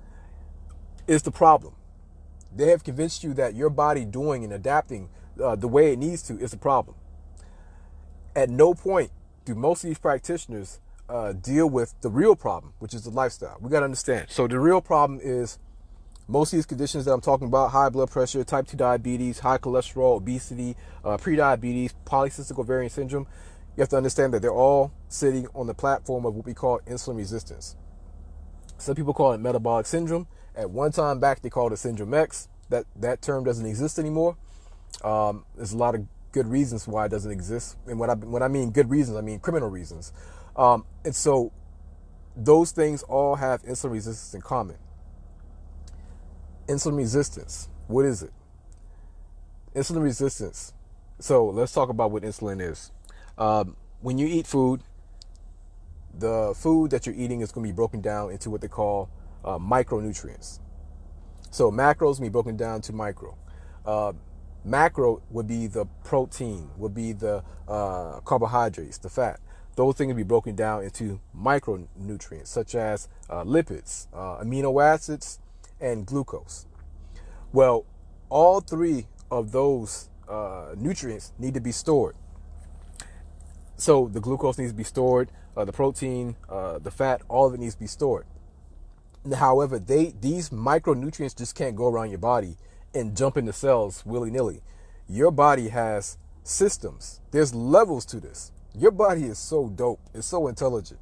is the problem. They have convinced you that your body doing and adapting the way it needs to is the problem. At no point do most of these practitioners deal with the real problem, which is the lifestyle. We got to understand. So the real problem is most of these conditions that I'm talking about: high blood pressure, type 2 diabetes, high cholesterol, obesity, pre-diabetes, polycystic ovarian syndrome. You have to understand that they're all sitting on the platform of what we call insulin resistance. Some people call it metabolic syndrome. At one time back, they called it syndrome X. That term doesn't exist anymore. There's a lot of good reasons why it doesn't exist. And when I mean good reasons, I mean criminal reasons. And so those things all have insulin resistance in common. Insulin resistance, what is it? Insulin resistance. So let's talk about what insulin is. When you eat food, the food that you're eating is going to be broken down into what they call micronutrients. So macros will be broken down to micro. Macro would be the protein, would be the carbohydrates, the fat. Those things will be broken down into micronutrients, such as lipids, amino acids, and glucose. Well, all three of those nutrients need to be stored. So the glucose needs to be stored, the protein, the fat, all of it needs to be stored. However, these micronutrients just can't go around your body and jump into cells willy-nilly. Your body has systems. There's levels to this. Your body is so dope. It's so intelligent.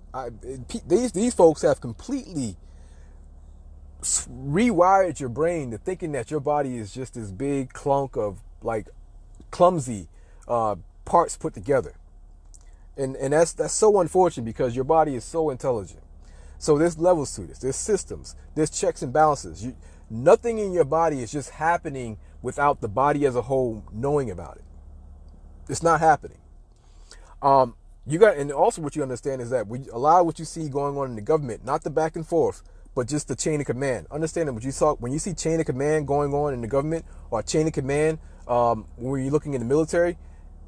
These folks have completely rewired your brain to thinking that your body is just this big clunk of like clumsy parts put together. And that's so unfortunate because your body is so intelligent. So there's levels to this. There's systems. There's checks and balances. Nothing in your body is just happening without the body as a whole knowing about it. It's not happening. And also what you understand is that a lot of what you see going on in the government, not the back and forth, but just the chain of command. Understand that when you see chain of command going on in the government or chain of command when you're looking in the military,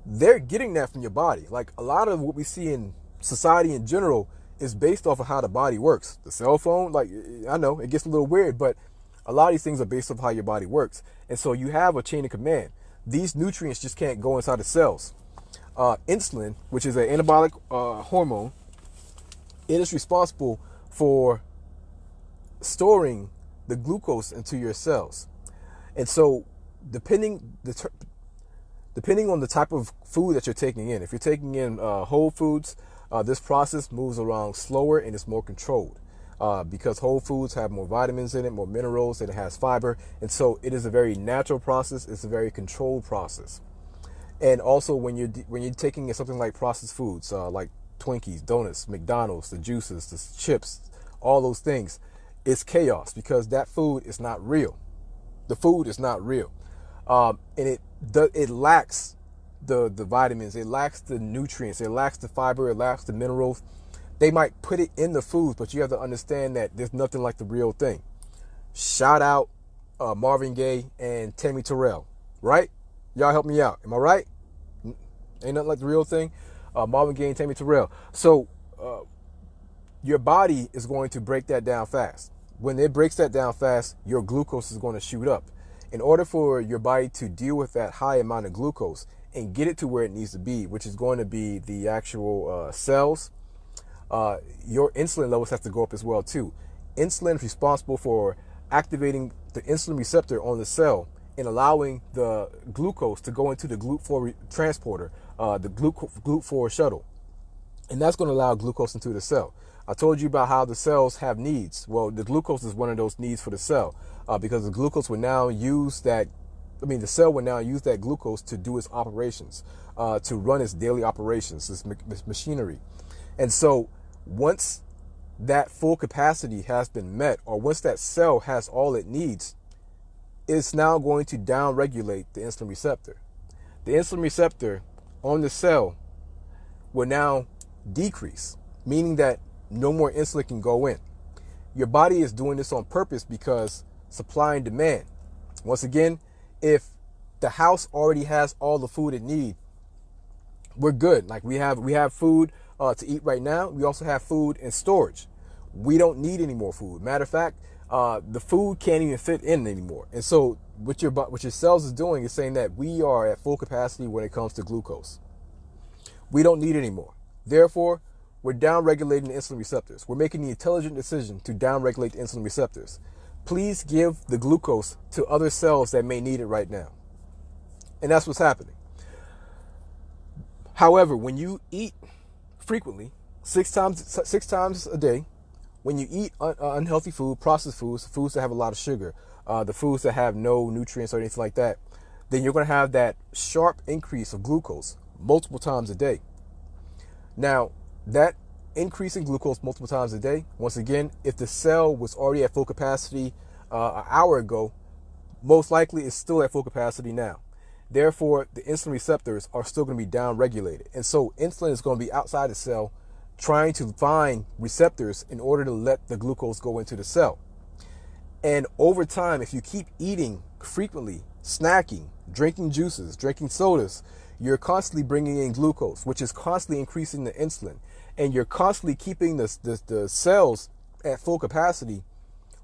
they're getting that from your body. Like a lot of what we see in society in general is based off of how the body works. The cell phone, like I know it gets a little weird, but a lot of these things are based off how your body works. And so you have a chain of command. These nutrients just can't go inside the cells. Insulin, which is an anabolic hormone, it is responsible for storing the glucose into your cells. And so depending on the type of food that you're taking in, if you're taking in whole foods, This process moves along slower and is more controlled because whole foods have more vitamins in it, more minerals, and it has fiber. And so it is a very natural process. It's a very controlled process. And also when you're taking something like processed foods, like Twinkies, donuts, McDonald's, the juices, the chips, all those things, it's chaos because that food is not real. The food is not real, and it lacks the vitamins, it lacks the nutrients, it lacks the fiber, it lacks the minerals. They might put it in the foods, but you have to understand that there's nothing like the real thing. Shout out Marvin Gaye and Tammy Terrell, right? Y'all help me out. Am I right? Ain't nothing like the real thing. Marvin Gaye and Tammy Terrell. So your body is going to break that down fast. When it breaks that down fast, your glucose is going to shoot up. In order for your body to deal with that high amount of glucose and get it to where it needs to be, which is going to be the actual cells, your insulin levels have to go up as well too. Insulin is responsible for activating the insulin receptor on the cell and allowing the glucose to go into the GLUT4 transporter, the GLUT4 shuttle. And that's going to allow glucose into the cell. I told you about how the cells have needs. Well, the glucose is one of those needs for the cell because the glucose will now use that, the cell will now use that glucose to do its operations, to run its daily operations, its machinery. And so once that full capacity has been met, or once that cell has all it needs, it's now going to downregulate the insulin receptor. The insulin receptor on the cell will now decrease, meaning that no more insulin can go in. Your body is doing this on purpose because supply and demand. Once again, if the house already has all the food it needs, we're good. Like we have food to eat right now. We also have food in storage. We don't need any more food. Matter of fact, the food can't even fit in anymore. And so what your cells is doing is saying that we are at full capacity when it comes to glucose. We don't need any more. Therefore, we're downregulating the insulin receptors. We're making the intelligent decision to downregulate the insulin receptors. Please give the glucose to other cells that may need it right now. And that's what's happening. However, when you eat frequently, six times a day, when you eat unhealthy food, processed foods, foods that have a lot of sugar, the foods that have no nutrients or anything like that, then you're going to have that sharp increase of glucose multiple times a day. Now, that increase in glucose multiple times a day, once again, if the cell was already at full capacity an hour ago, most likely it's still at full capacity now. Therefore, the insulin receptors are still going to be downregulated. And so insulin is going to be outside the cell trying to find receptors in order to let the glucose go into the cell. And over time, if you keep eating frequently, snacking, drinking juices, drinking sodas, you're constantly bringing in glucose, which is constantly increasing the insulin. And you're constantly keeping the cells at full capacity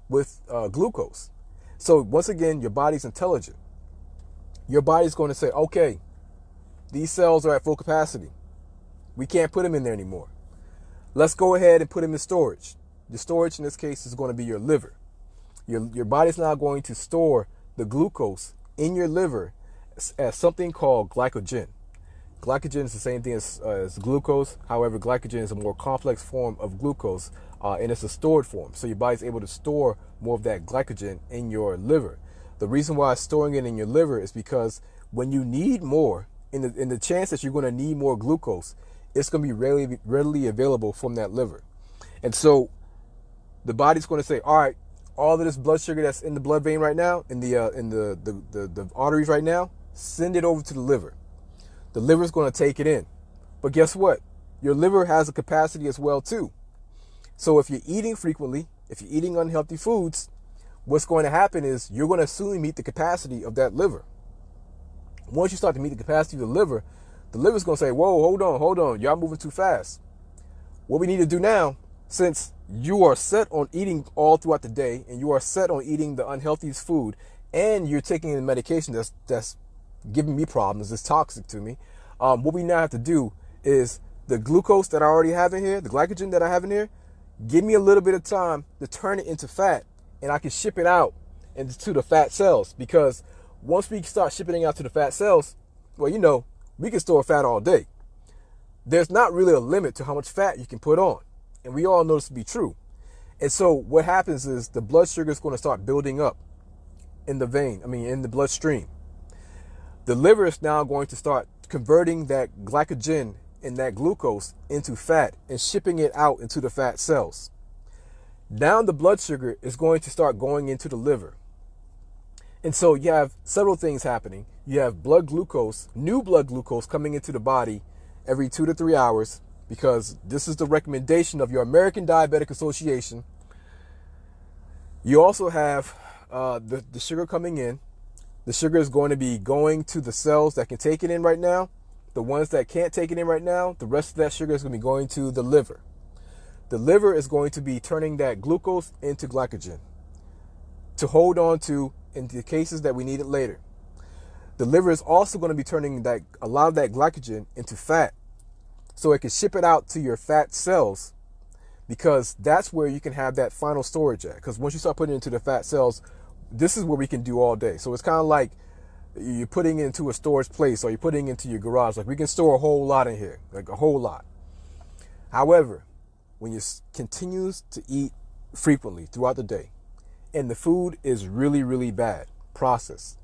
with glucose. So once again, your body's intelligent. Your body's going to say, okay, these cells are at full capacity. We can't put them in there anymore. Let's go ahead and put them in storage. The storage in this case is going to be your liver. Your body's now going to store the glucose in your liver as something called glycogen. Glycogen is the same thing as glucose. However, glycogen is a more complex form of glucose, and it's a stored form. So your body's able to store more of that glycogen in your liver. The reason why it's storing it in your liver is because when you need more, in the chance that you're going to need more glucose, it's going to be readily available from that liver. And so the body's going to say, all right, all of this blood sugar that's in the blood vein right now, in the arteries right now, send it over to the liver. The liver is going to take it in. But guess what? Your liver has a capacity as well too. So if you're eating frequently, if you're eating unhealthy foods, what's going to happen is you're going to soon meet the capacity of that liver. Once you start to meet the capacity of the liver's going to say, whoa, hold on. Y'all moving too fast. What we need to do now, since you are set on eating all throughout the day and you are set on eating the unhealthiest food and you're taking the medication that's giving me problems, it's toxic to me, what we now have to do is the glucose that I already have in here, the glycogen that I have in here, give me a little bit of time to turn it into fat and I can ship it out into the fat cells. Because once we start shipping it out to the fat cells, well, we can store fat all day. there's not really a limit to how much fat you can put on. And we all know this to be true. And so what happens is the blood sugar is going to start building up in the bloodstream. The liver is now going to start converting that glycogen and that glucose into fat and shipping it out into the fat cells. Now the blood sugar is going to start going into the liver. And so you have several things happening. You have new blood glucose coming into the body every 2 to 3 hours, because this is the recommendation of your American Diabetic Association. You also have the sugar coming in. The sugar is going to be going to the cells that can take it in right now. The ones that can't take it in right now, the rest of that sugar is going to be going to the liver. The liver is going to be turning that glucose into glycogen to hold on to in the cases that we need it later. The liver is also going to be turning a lot of that glycogen into fat so it can ship it out to your fat cells, because that's where you can have that final storage at. Because once you start putting it into the fat cells, this is what we can do all day. So it's kind of like you're putting it into a storage place, or you're putting it into your garage. Like, we can store a whole lot in here, like a whole lot. However, when you continue to eat frequently throughout the day, and the food is really, really bad, processed,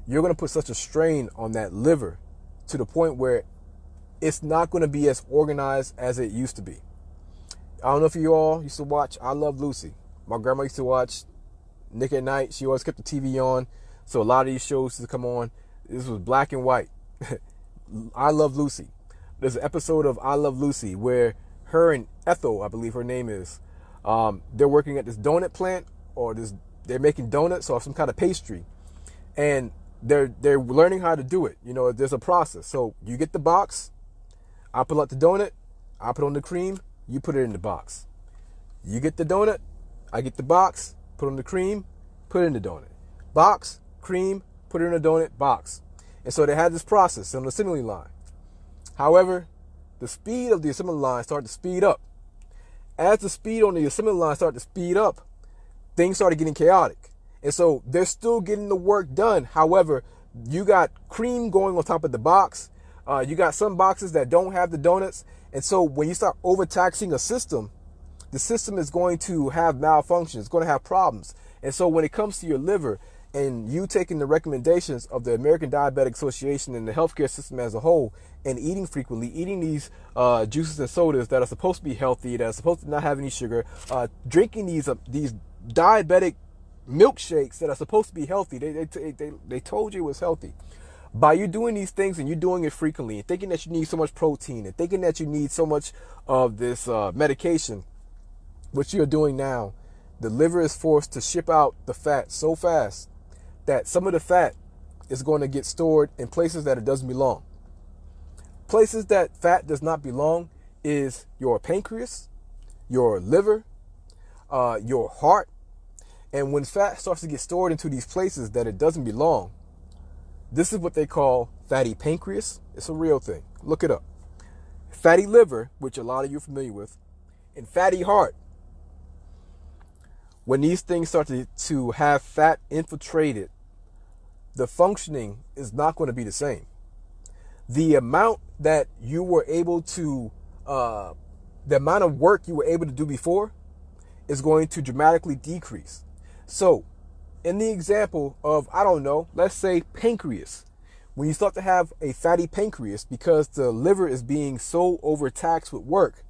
you're going to put such a strain on that liver to the point where it's not going to be as organized as it used to be. I don't know if you all used to watch I Love Lucy. My grandma used to watch Nick at Night. She always kept the TV on, so a lot of these shows used to come on. This was black and white. I Love Lucy. There's an episode of I Love Lucy where her and Ethel, I believe her name is, they're working at this donut plant, they're making donuts or some kind of pastry, and they're learning how to do it. You know, there's a process. So you get the box, I pull out the donut, I put on the cream, you put it in the box. You get the donut, I get the box, put on the cream, put it in the donut. Box, cream, put it in the donut, box. And so they had this process on the assembly line. However, the speed of the assembly line started to speed up. As the speed on the assembly line started to speed up, things started getting chaotic. And so they're still getting the work done. However, you got cream going on top of the box. You got some boxes that don't have the donuts. And so when you start overtaxing a system, the system is going to have malfunctions. It's going to have problems. And so when it comes to your liver, and you taking the recommendations of the American Diabetic Association and the healthcare system as a whole, and eating frequently, eating these juices and sodas that are supposed to be healthy, that are supposed to not have any sugar, drinking these diabetic milkshakes that are supposed to be healthy. They told you it was healthy. By you doing these things and you doing it frequently and thinking that you need so much protein and thinking that you need so much of this medication, what you're doing now, the liver is forced to ship out the fat so fast that some of the fat is going to get stored in places that it doesn't belong. Places that fat does not belong is your pancreas, your liver, your heart. And when fat starts to get stored into these places that it doesn't belong, this is what they call fatty pancreas. It's a real thing. Look it up. Fatty liver, which a lot of you are familiar with, and fatty heart. When these things start to have fat infiltrated, the functioning is not going to be the same. The amount that you were able to, the amount of work you were able to do before is going to dramatically decrease. So, in the example of, I don't know, let's say pancreas, when you start to have a fatty pancreas because the liver is being so overtaxed with work,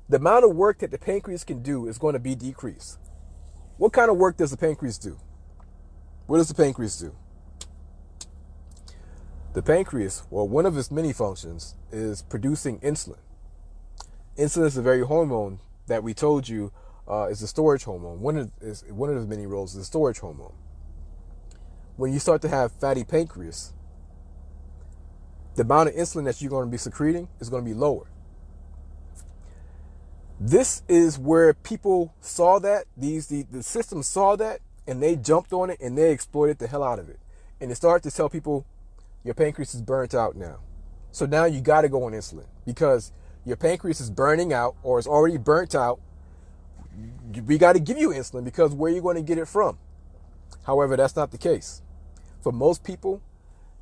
the amount of work that the pancreas can do is going to be decreased. What kind of work does the pancreas do? What does the pancreas do? The pancreas, well, one of its many functions is producing insulin. Insulin is the very hormone that we told you is a storage hormone. One of its many roles is a storage hormone. When you start to have fatty pancreas, the amount of insulin that you're going to be secreting is going to be lower. This is where people saw that, the system saw that, and they jumped on it and they exploited the hell out of it. And they started to tell people, your pancreas is burnt out now. So now you got to go on insulin because your pancreas is burning out or is already burnt out. We got to give you insulin because where are you going to get it from? However, that's not the case. For most people,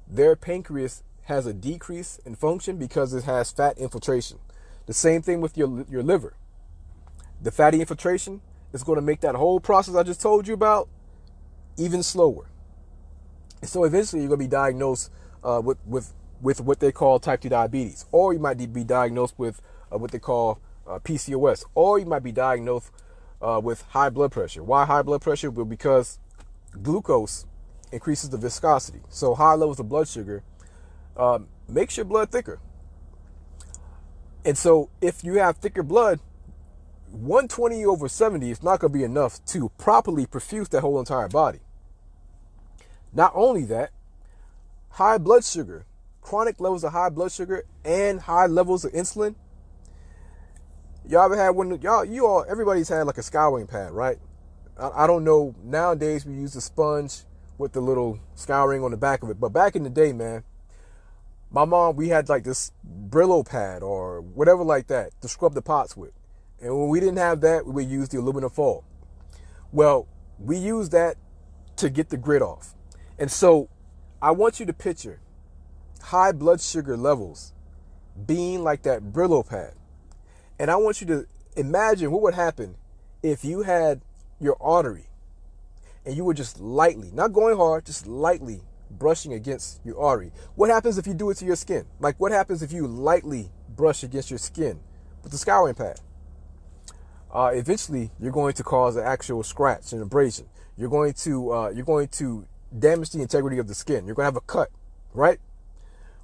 their pancreas has a decrease in function because it has fat infiltration. The same thing with your liver. The fatty infiltration is going to make that whole process I just told you about even slower. And so eventually you're going to be diagnosed with what they call type 2 diabetes, or you might be diagnosed with what they call PCOS, or you might be diagnosed with high blood pressure. Why high blood pressure? Well, because glucose increases the viscosity. So high levels of blood sugar makes your blood thicker. And so if you have thicker blood, 120/70 is not going to be enough to properly perfuse that whole entire body. Not only that, high blood sugar, chronic levels of high blood sugar and high levels of insulin. Y'all ever had one? Everybody's had like a scouring pad, right? I don't know. Nowadays we use a sponge with the little scouring on the back of it. But back in the day, man, my mom, we had like this Brillo pad or whatever like that to scrub the pots with. And when we didn't have that, we would use the aluminum foil. Well, we used that to get the grit off. And so I want you to picture high blood sugar levels being like that Brillo pad. And I want you to imagine what would happen if you had your artery and you were just lightly, not going hard, just lightly brushing against your artery. What happens if you do it to your skin? Like what happens if you lightly brush against your skin with the scouring pad? Eventually, you're going to cause an actual scratch and abrasion. You're going to damage the integrity of the skin. You're going to have a cut, right?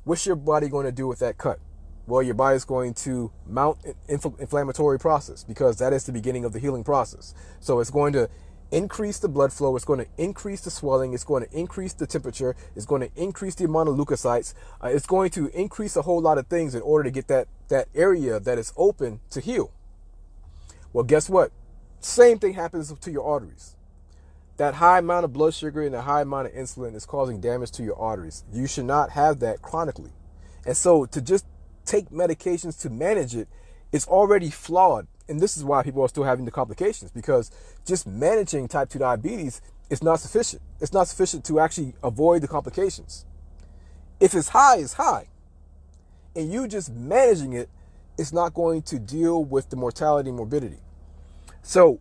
What's your body going to do with that cut? Well, your body's going to mount an inflammatory process because that is the beginning of the healing process. So it's going to increase the blood flow. It's going to increase the swelling. It's going to increase the temperature. It's going to increase the amount of leukocytes. It's going to increase a whole lot of things in order to get that area that is open to heal. Well, guess what? Same thing happens to your arteries. That high amount of blood sugar and the high amount of insulin is causing damage to your arteries. You should not have that chronically. And so to just take medications to manage it is already flawed. And this is why people are still having the complications, because just managing type 2 diabetes is not sufficient. It's not sufficient to actually avoid the complications. If it's high, it's high. And you just managing it is not going to deal with the mortality and morbidity. So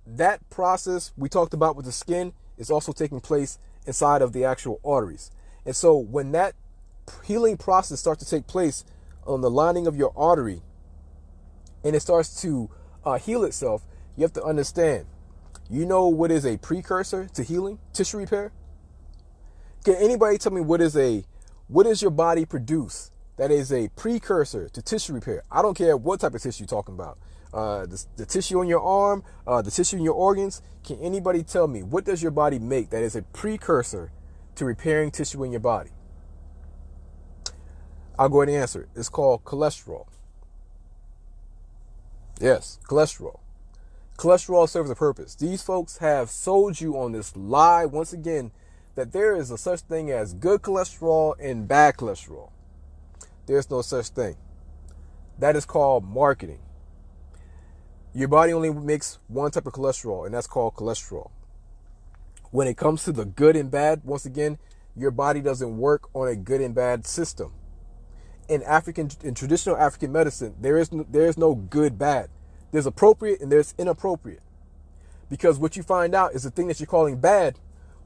that process we talked about with the skin is also taking place inside of the actual arteries. And so when that healing process starts to take place on the lining of your artery and it starts to heal itself, you have to understand, you know what is a precursor to healing, tissue repair? Can anybody tell me what does your body produce that is a precursor to tissue repair? I don't care what type of tissue you're talking about. The tissue on your arm, the tissue in your organs. Can anybody tell me what does your body make that is a precursor to repairing tissue in your body? I'll go ahead and answer it. It's called cholesterol. Yes, cholesterol. Cholesterol serves a purpose. These folks have sold you on this lie once again that there is a such thing as good cholesterol and bad cholesterol. There's no such thing. That is called marketing. Your body only makes one type of cholesterol, and that's called cholesterol. When it comes to the good and bad, once again, your body doesn't work on a good and bad system. In traditional African medicine, there is no good, bad. There's appropriate and there's inappropriate. Because what you find out is the thing that you're calling bad,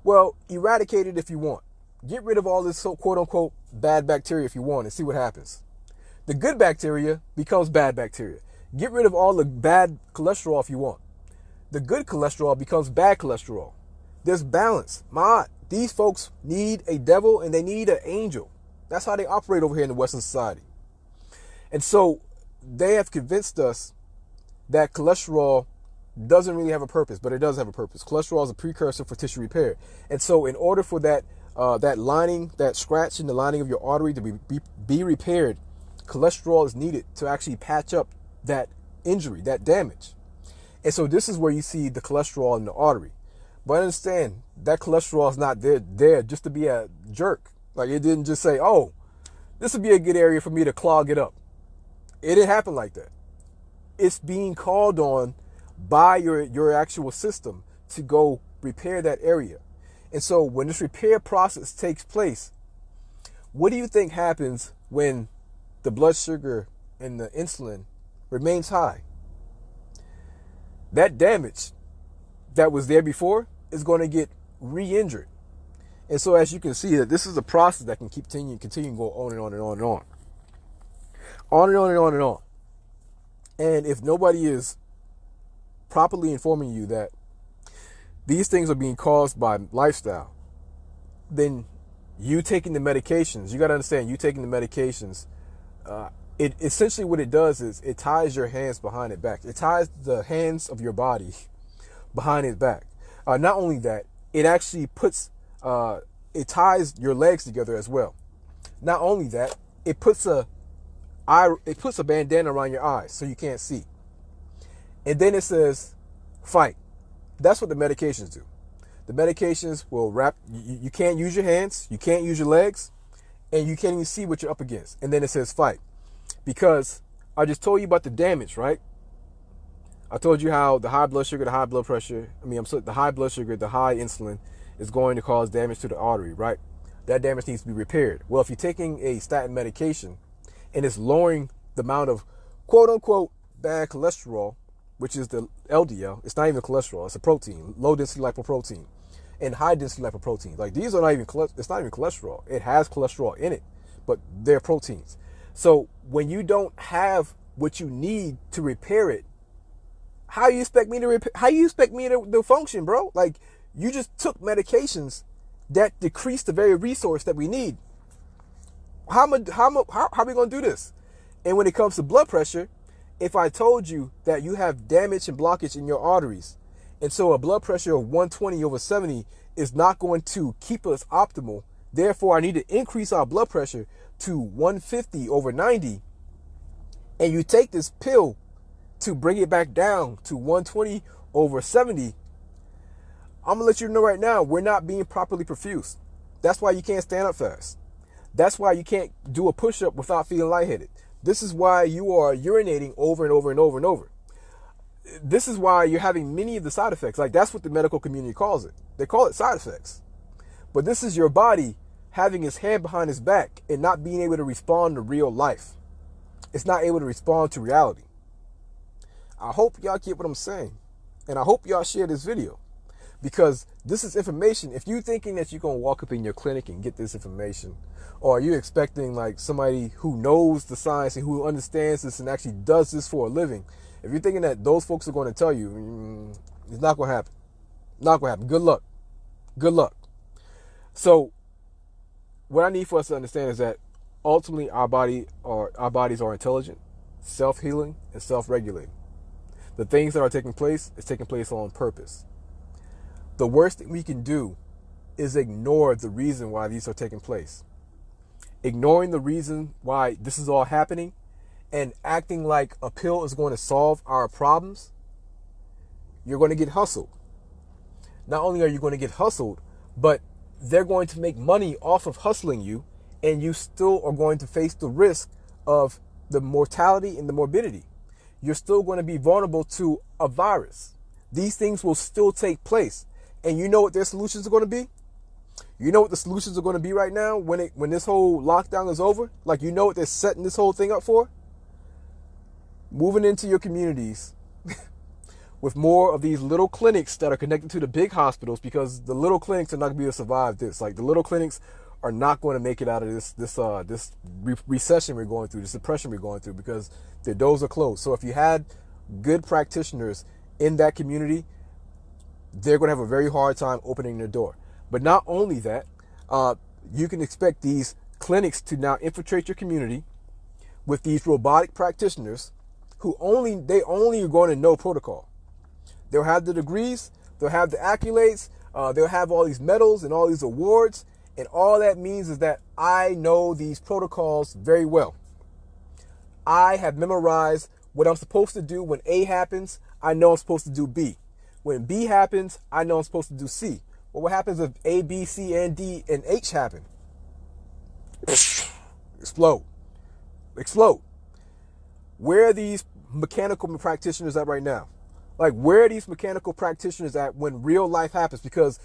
well, eradicate it if you want. Get rid of all this quote unquote bad bacteria if you want and see what happens. The good bacteria becomes bad bacteria. Get rid of all the bad cholesterol if you want. The good cholesterol becomes bad cholesterol. There's balance. These folks need a devil and they need an angel. That's how they operate over here in the Western society. And so they have convinced us that cholesterol doesn't really have a purpose, but it does have a purpose. Cholesterol is a precursor for tissue repair. And so in order for that lining, that scratch in the lining of your artery to be repaired, cholesterol is needed to actually patch up that injury, that damage. And so this is where you see the cholesterol in the artery. But understand, that cholesterol is not there just to be a jerk. Like it didn't just say, oh, this would be a good area for me to clog it up. It didn't happen like that. It's being called on by your actual system to go repair that area. And so when this repair process takes place, What do you think happens when the blood sugar and the insulin remains high? That damage that was there before is going to get re-injured. And so as you can see, that this is a process that can continue to go on and on and on and on. On and on and on and on. And if nobody is properly informing you that these things are being caused by lifestyle, then you taking the medications, you got to understand, you taking the medications, it essentially what it does is it ties your hands behind its back. It ties the hands of your body behind its back. Not only that, it actually it ties your legs together as well. Not only that, it puts a bandana around your eyes so you can't see. And then it says, fight. That's what the medications do. The medications will wrap, you can't use your hands, you can't use your legs, and you can't even see what you're up against. And then it says fight. Because I just told you about the damage, right? I told you how the high blood sugar, the high blood pressure, the high blood sugar, the high insulin is going to cause damage to the artery, right? That damage needs to be repaired. Well, if you're taking a statin medication and it's lowering the amount of quote unquote bad cholesterol, which is the LDL, it's not even cholesterol, it's a protein, low density lipoprotein and high density lipoprotein. Like these are not even, it's not even cholesterol. It has cholesterol in it, but they're proteins. So when you don't have what you need to repair it, how you expect me to function, bro? Like you just took medications that decrease the very resource that we need. How are we going to do this? And when it comes to blood pressure, if I told you that you have damage and blockage in your arteries, and so a blood pressure of 120/70 is not going to keep us optimal, therefore I need to increase our blood pressure to 150/90, and you take this pill to bring it back down to 120/70, I'm gonna let you know right now, we're not being properly perfused. That's why you can't stand up fast. That's why you can't do a push-up without feeling lightheaded. This is why you are urinating over and over and over and over. This is why you're having many of the side effects. Like that's what the medical community calls it. They call it side effects. But this is your body having its hand behind its back and not being able to respond to real life. It's not able to respond to reality. I hope y'all get what I'm saying. And I hope y'all share this video. Because this is information. If you're thinking that you're going to walk up in your clinic and get this information, or you're expecting like somebody who knows the science and who understands this and actually does this for a living, if you're thinking that those folks are going to tell you, it's not going to happen. Not going to happen. Good luck. Good luck. So what I need for us to understand is that ultimately our bodies are intelligent, self-healing, and self-regulating. The things that are taking place is taking place on purpose. The worst thing we can do is ignore the reason why these are taking place. Ignoring the reason why this is all happening and acting like a pill is going to solve our problems, you're going to get hustled. Not only are you going to get hustled, but they're going to make money off of hustling you, and you still are going to face the risk of the mortality and the morbidity. You're still going to be vulnerable to a virus. These things will still take place. And you know what their solutions are going to be? You know what the solutions are going to be right now when this whole lockdown is over? Like, you know what they're setting this whole thing up for? Moving into your communities with more of these little clinics that are connected to the big hospitals, because the little clinics are not going to be able to survive this. Like, the little clinics are not going to make it out of this recession we're going through, this depression we're going through, because their doors are closed. So if you had good practitioners in that community, they're going to have a very hard time opening their door. But not only that, you can expect these clinics to now infiltrate your community with these robotic practitioners who only are going to know protocol. They'll have the degrees, they'll have the accolades, they'll have all these medals and all these awards, and all that means is that I know these protocols very well. I have memorized what I'm supposed to do when A happens. I know I'm supposed to do B. When B happens, I know I'm supposed to do C. Well, what happens if A, B, C, and D, and H happen? Explode. Explode. Where are these mechanical practitioners at right now? Like, where are these mechanical practitioners at when real life happens? Because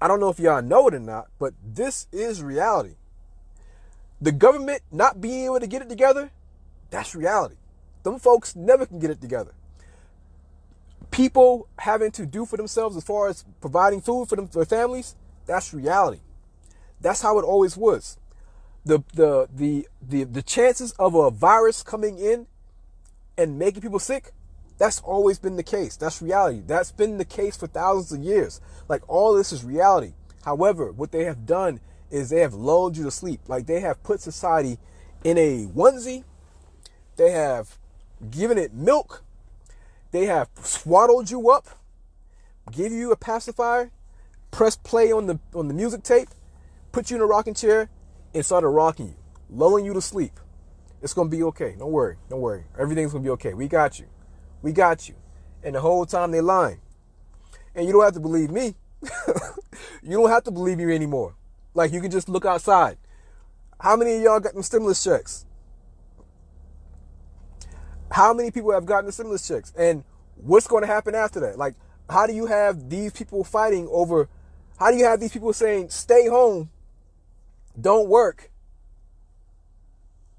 I don't know if y'all know it or not, but this is reality. The government not being able to get it together, that's reality. Them folks never can get it together. People having to do for themselves as far as providing food for their families, that's reality. That's how it always was. The chances of a virus coming in and making people sick, that's always been the case. That's reality. That's been the case for thousands of years. Like, all this is reality. However, what they have done is they have lulled you to sleep. Like, they have put society in a onesie. They have given it milk. They have swaddled you up, give you a pacifier, press play on the music tape, put you in a rocking chair, and started rocking you, lulling you to sleep. It's going to be okay. Don't worry. Don't worry. Everything's going to be okay. We got you. We got you. And the whole time they're lying. And you don't have to believe me. You don't have to believe me anymore. Like, you can just look outside. How many of y'all got them stimulus checks? How many people have gotten the stimulus checks? And what's going to happen after that? Like, how do you have these people fighting over, how do you have these people saying, stay home, don't work,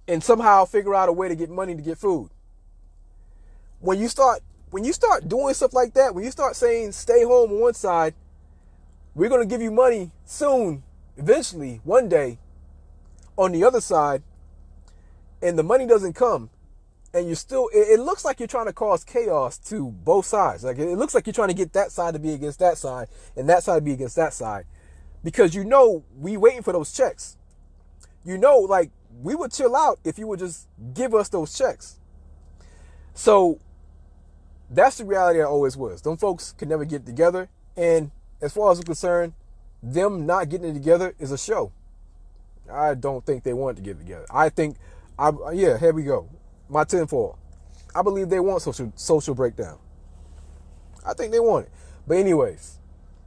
and somehow figure out a way to get money to get food? When you start doing stuff like that, when you start saying stay home on one side, we're going to give you money soon, eventually, one day, on the other side, and the money doesn't come, and you're still, it looks like you're trying to cause chaos to both sides. Like, it looks like you're trying to get that side to be against that side and that side to be against that side, because we waiting for those checks. Like, we would chill out if you would just give us those checks. So that's the reality that always was. Them folks could never get together. And as far as I'm concerned, them not getting it together is a show. I don't think they want to get together. Here we go. My tinfoil. I believe they want social breakdown. I think they want it. But anyways,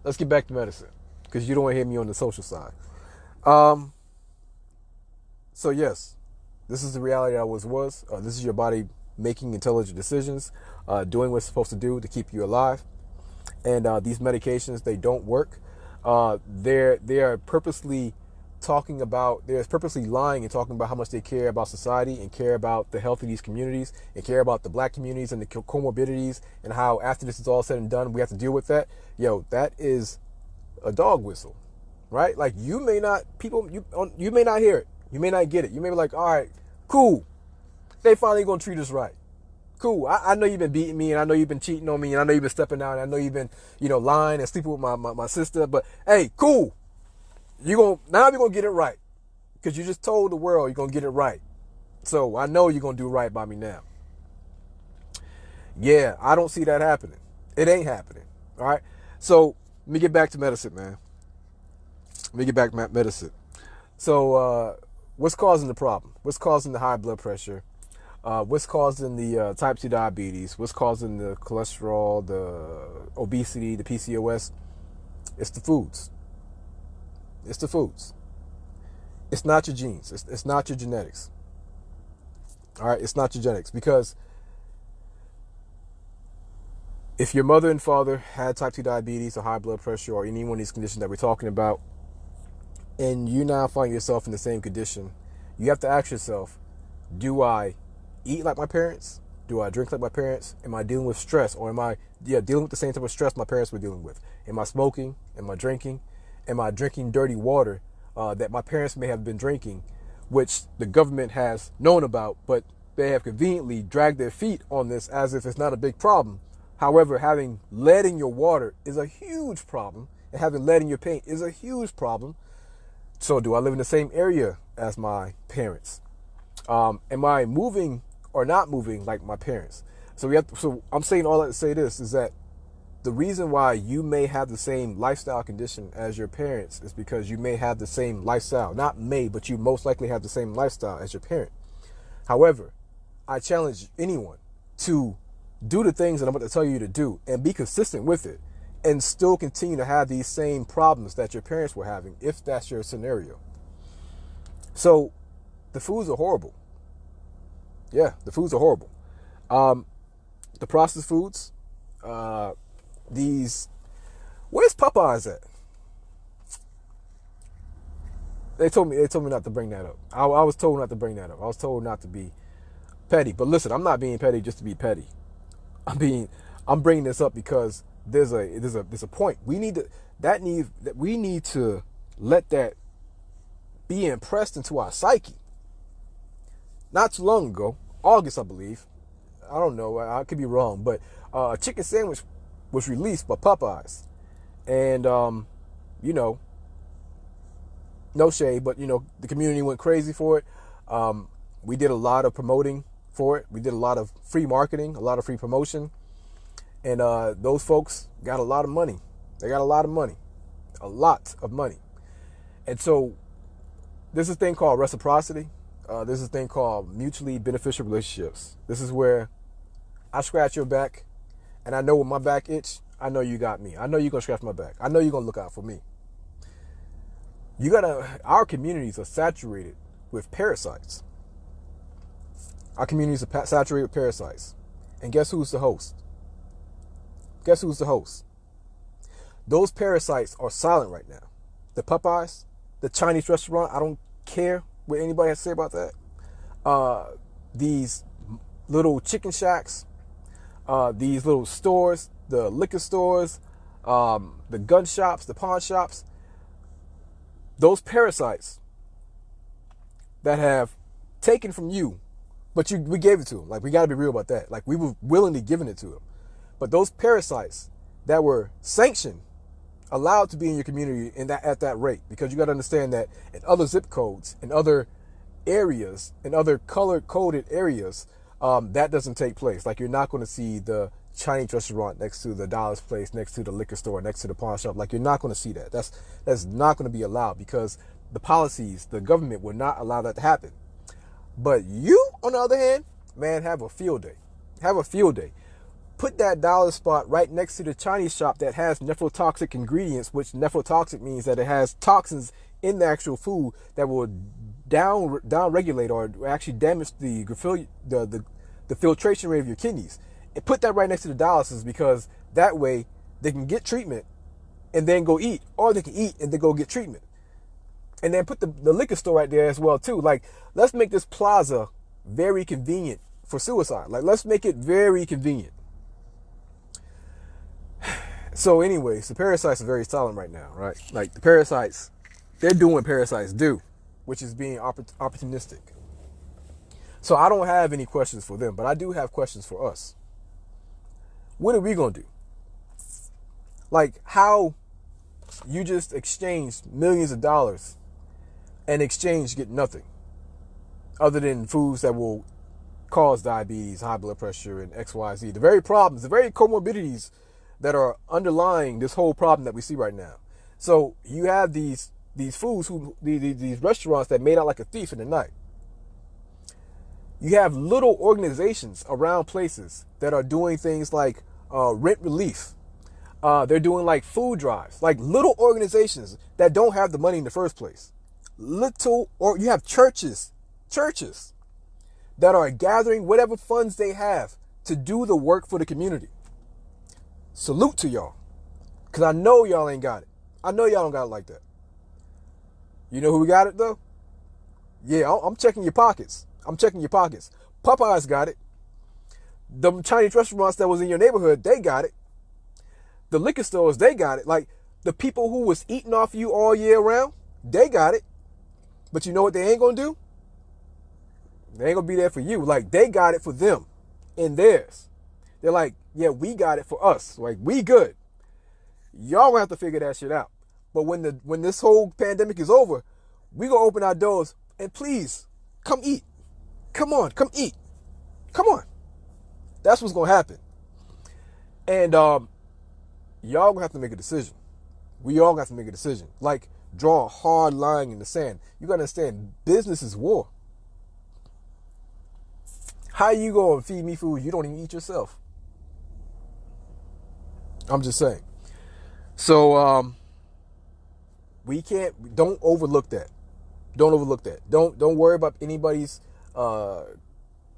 let's get back to medicine, because you don't want to hear me on the social side. So yes, this is the reality I was. This is your body making intelligent decisions, doing what it's supposed to do to keep you alive. And these medications, they don't work. They are purposely they're purposely lying and talking about how much they care about society and care about the health of these communities and care about the black communities and the comorbidities, and how after this is all said and done, we have to deal with that. That is a dog whistle, right? Like, you may not hear it. You may not get it. You may be like, all right, cool. They finally going to treat us right. Cool. I know you've been beating me, and I know you've been cheating on me, and I know you've been stepping out, and I know you've been, lying and sleeping with my sister. But hey, cool. Now we're going to get it right, because you just told the world you're going to get it right. So I know you're going to do right by me now. Yeah, I don't see that happening. It ain't happening. All right. So let me get back to medicine, man. So what's causing the problem? What's causing the high blood pressure? What's causing the type 2 diabetes? What's causing the cholesterol, the obesity, the PCOS? It's the foods. It's the foods. It's not your genes. It's not your genetics. All right, it's not your genetics, because if your mother and father had type 2 diabetes or high blood pressure or any one of these conditions that we're talking about, and you now find yourself in the same condition, you have to ask yourself, do I eat like my parents? Do I drink like my parents? Am I dealing with stress? Or am I dealing with the same type of stress my parents were dealing with? Am I smoking? Am I drinking? Am I drinking dirty water that my parents may have been drinking, which the government has known about, but they have conveniently dragged their feet on this as if it's not a big problem. However, having lead in your water is a huge problem, and having lead in your paint is a huge problem. So do I live in the same area as my parents? Am I moving or not moving like my parents? So I'm saying all that to say this is that the reason why you may have the same lifestyle condition as your parents is because you may have the same lifestyle. Not may, but you most likely have the same lifestyle as your parent. However, I challenge anyone to do the things that I'm about to tell you to do and be consistent with it, and still continue to have these same problems that your parents were having, if that's your scenario. So the foods are horrible. Yeah, the foods are horrible. The processed foods, where's Popeyes at? They told me not to bring that up. I was told not to bring that up. I was told not to be petty. But listen, I'm not being petty just to be petty. I'm bringing this up because there's a point. We need to let that be impressed into our psyche. Not too long ago, August, I believe. I don't know. I could be wrong, but a chicken sandwich was released by Popeyes, and no shade, but the community went crazy for it. We did a lot of promoting for it. We did a lot of free marketing, a lot of free promotion, and those folks got a lot of money. They got a lot of money, and so there's a thing called reciprocity. There's a thing called mutually beneficial relationships. This is where I scratch your back, and I know when my back itch, I know you got me. I know you're gonna scratch my back. I know you're gonna look out for me. Our communities are saturated with parasites. Our communities are saturated with parasites. And guess who's the host? Guess who's the host? Those parasites are silent right now. The Popeyes, the Chinese restaurant, I don't care what anybody has to say about that. These little chicken shacks, these little stores, the liquor stores, the gun shops, the pawn shops, those parasites that have taken from you, but we gave it to them. Like, we got to be real about that. Like, we were willingly giving it to them. But those parasites that were sanctioned, allowed to be in your community at that rate, because you got to understand that in other zip codes, in other areas, in other color-coded areas, that doesn't take place. Like, you're not going to see the Chinese restaurant next to the Dollar's place, next to the liquor store, next to the pawn shop. Like, you're not going to see that. That's not going to be allowed, because the policies, the government would not allow that to happen. But you, on the other hand, man, have a field day. Have a field day. Put that dollar spot right next to the Chinese shop that has nephrotoxic ingredients, which nephrotoxic means that it has toxins in the actual food that will down regulate or actually damage the filtration rate of your kidneys. And put that right next to the dialysis, because that way they can get treatment and then go eat, or they can eat and then go get treatment. And then put the liquor store right there as well too. Like, let's make this plaza very convenient for suicide. Like, let's make it very convenient. So anyways, the parasites are very silent right now, right? Like, the parasites, they're doing what parasites do, which is being opportunistic. So I don't have any questions for them, but I do have questions for us. What are we going to do? Like, how you just exchanged millions of dollars and exchange get nothing other than foods that will cause diabetes, high blood pressure, and XYZ. The very problems, the very comorbidities that are underlying this whole problem that we see right now. So you have these foods, these restaurants that made out like a thief in the night. You have little organizations around places that are doing things like rent relief. They're doing like food drives, like little organizations that don't have the money in the first place. Or you have churches that are gathering whatever funds they have to do the work for the community. Salute to y'all, because I know y'all ain't got it. I know y'all don't got it like that. You know who got it though? Yeah, I'm checking your pockets. Popeyes got it. The Chinese restaurants that was in your neighborhood, they got it. The liquor stores, they got it. Like, the people who was eating off you all year round, they got it. But you know what they ain't gonna do? They ain't gonna be there for you. Like, they got it for them and theirs. They're like, yeah, we got it for us. Like, we good. Y'all gonna have to figure that shit out. But when this whole pandemic is over, we gonna open our doors and please come eat. Come on, come eat. Come on. That's what's gonna happen. And y'all gonna have to make a decision. We all gonna have to make a decision. Like, draw a hard line in the sand. You gotta understand, business is war. How you gonna feed me food you don't even eat yourself? I'm just saying. So don't overlook that. Don't overlook that. Don't worry about anybody's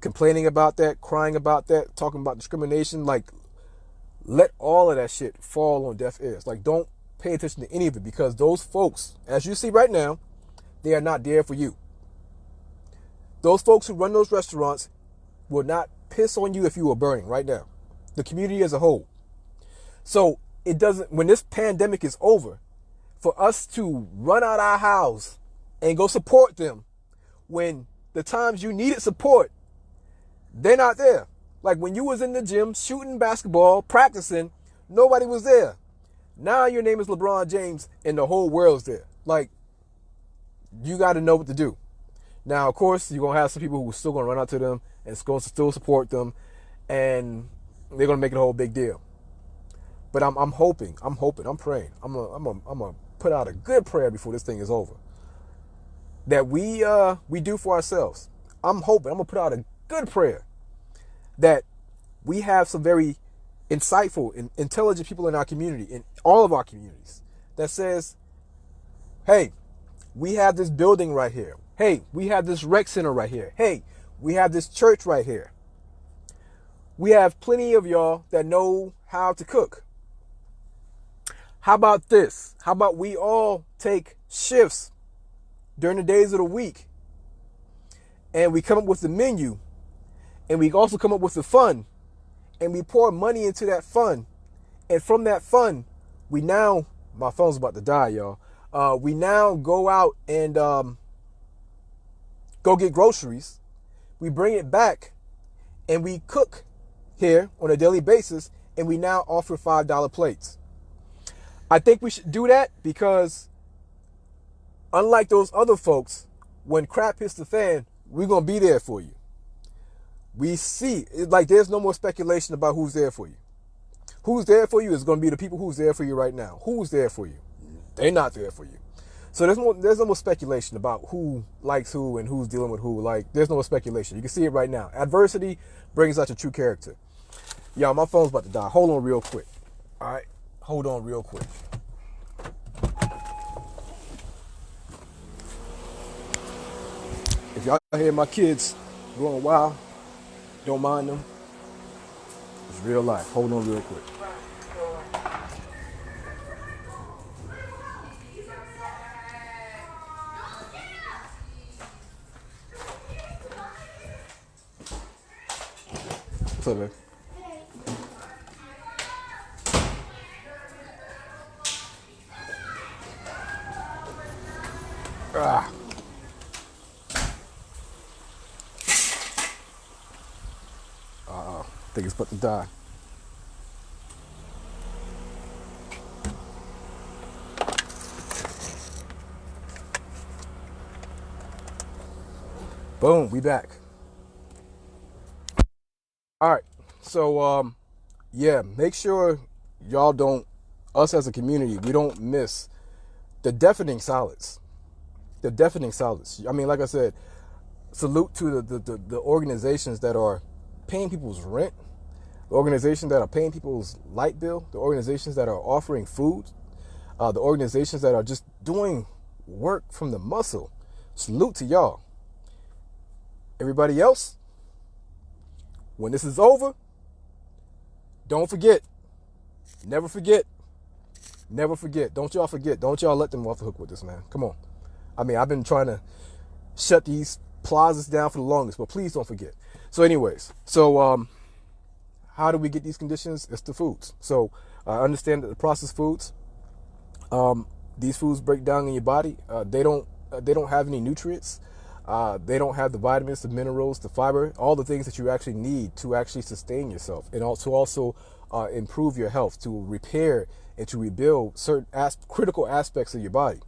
complaining about that, crying about that, talking about discrimination. Like, let all of that shit fall on deaf ears. Like, don't pay attention to any of it, because those folks, as you see right now, They are not there for you. Those folks who run those restaurants will not piss on you if you were burning right now. The community as a whole. So it doesn't, when this pandemic is over, for us to run out our house and go support them when the times you needed support, they're not there. Like when you was in the gym shooting basketball, practicing, nobody was there. Now your name is LeBron James and the whole world's there. Like, you got to know what to do. Now, of course, you're going to have some people who are still going to run out to them and going to still support them, and they're going to make it a whole big deal. But I'm hoping, I'm praying. I'm gonna put out a good prayer before this thing is over. That we do for ourselves. I'm hoping, I'm going to put out a good prayer that we have some very insightful and intelligent people in our community, in all of our communities, that says, hey, we have this building right here. Hey, we have this rec center right here. Hey, we have this church right here. We have plenty of y'all that know how to cook. How about this? How about we all take shifts during the days of the week and we come up with the menu, and we also come up with the fund, and we pour money into that fund, and from that fund, we now, my phone's about to die, y'all. We now go out and go get groceries. We bring it back and we cook here on a daily basis, and we now offer $5 plates. I think we should do that because unlike those other folks, when crap hits the fan, we're going to be there for you. We see, like, there's no more speculation about who's there for you. Who's there for you is going to be the people who's there for you right now. Who's there for you? They're not there for you. So there's no more speculation about who likes who and who's dealing with who. Like, there's no more speculation. You can see it right now. Adversity brings out your true character. Y'all, my phone's about to die. Hold on real quick. All right? Hold on real quick. If y'all hear my kids going wild, don't mind them. It's real life. Hold on real quick. What's up, man? Ah. I think it's about to die. Boom, we back. All right, so yeah, make sure y'all don't, us as a community, we don't miss the deafening silence. The deafening silence. I mean, like I said, salute to the organizations that are paying people's rent, the organizations that are paying people's light bill, the organizations that are offering food, the organizations that are just doing work from the muscle. Salute to y'all. Everybody else, when this is over, don't forget. Never forget. Never forget. Don't y'all forget. Don't y'all let them off the hook with this, man. Come on. I mean, I've been trying to shut these plazas down for the longest, but please don't forget. So anyways, how do we get these conditions? It's the foods. So I understand that the processed foods, these foods break down in your body. They don't have any nutrients. They don't have the vitamins, the minerals, the fiber, all the things that you actually need to actually sustain yourself, and also improve your health, to repair and to rebuild certain critical aspects of your body.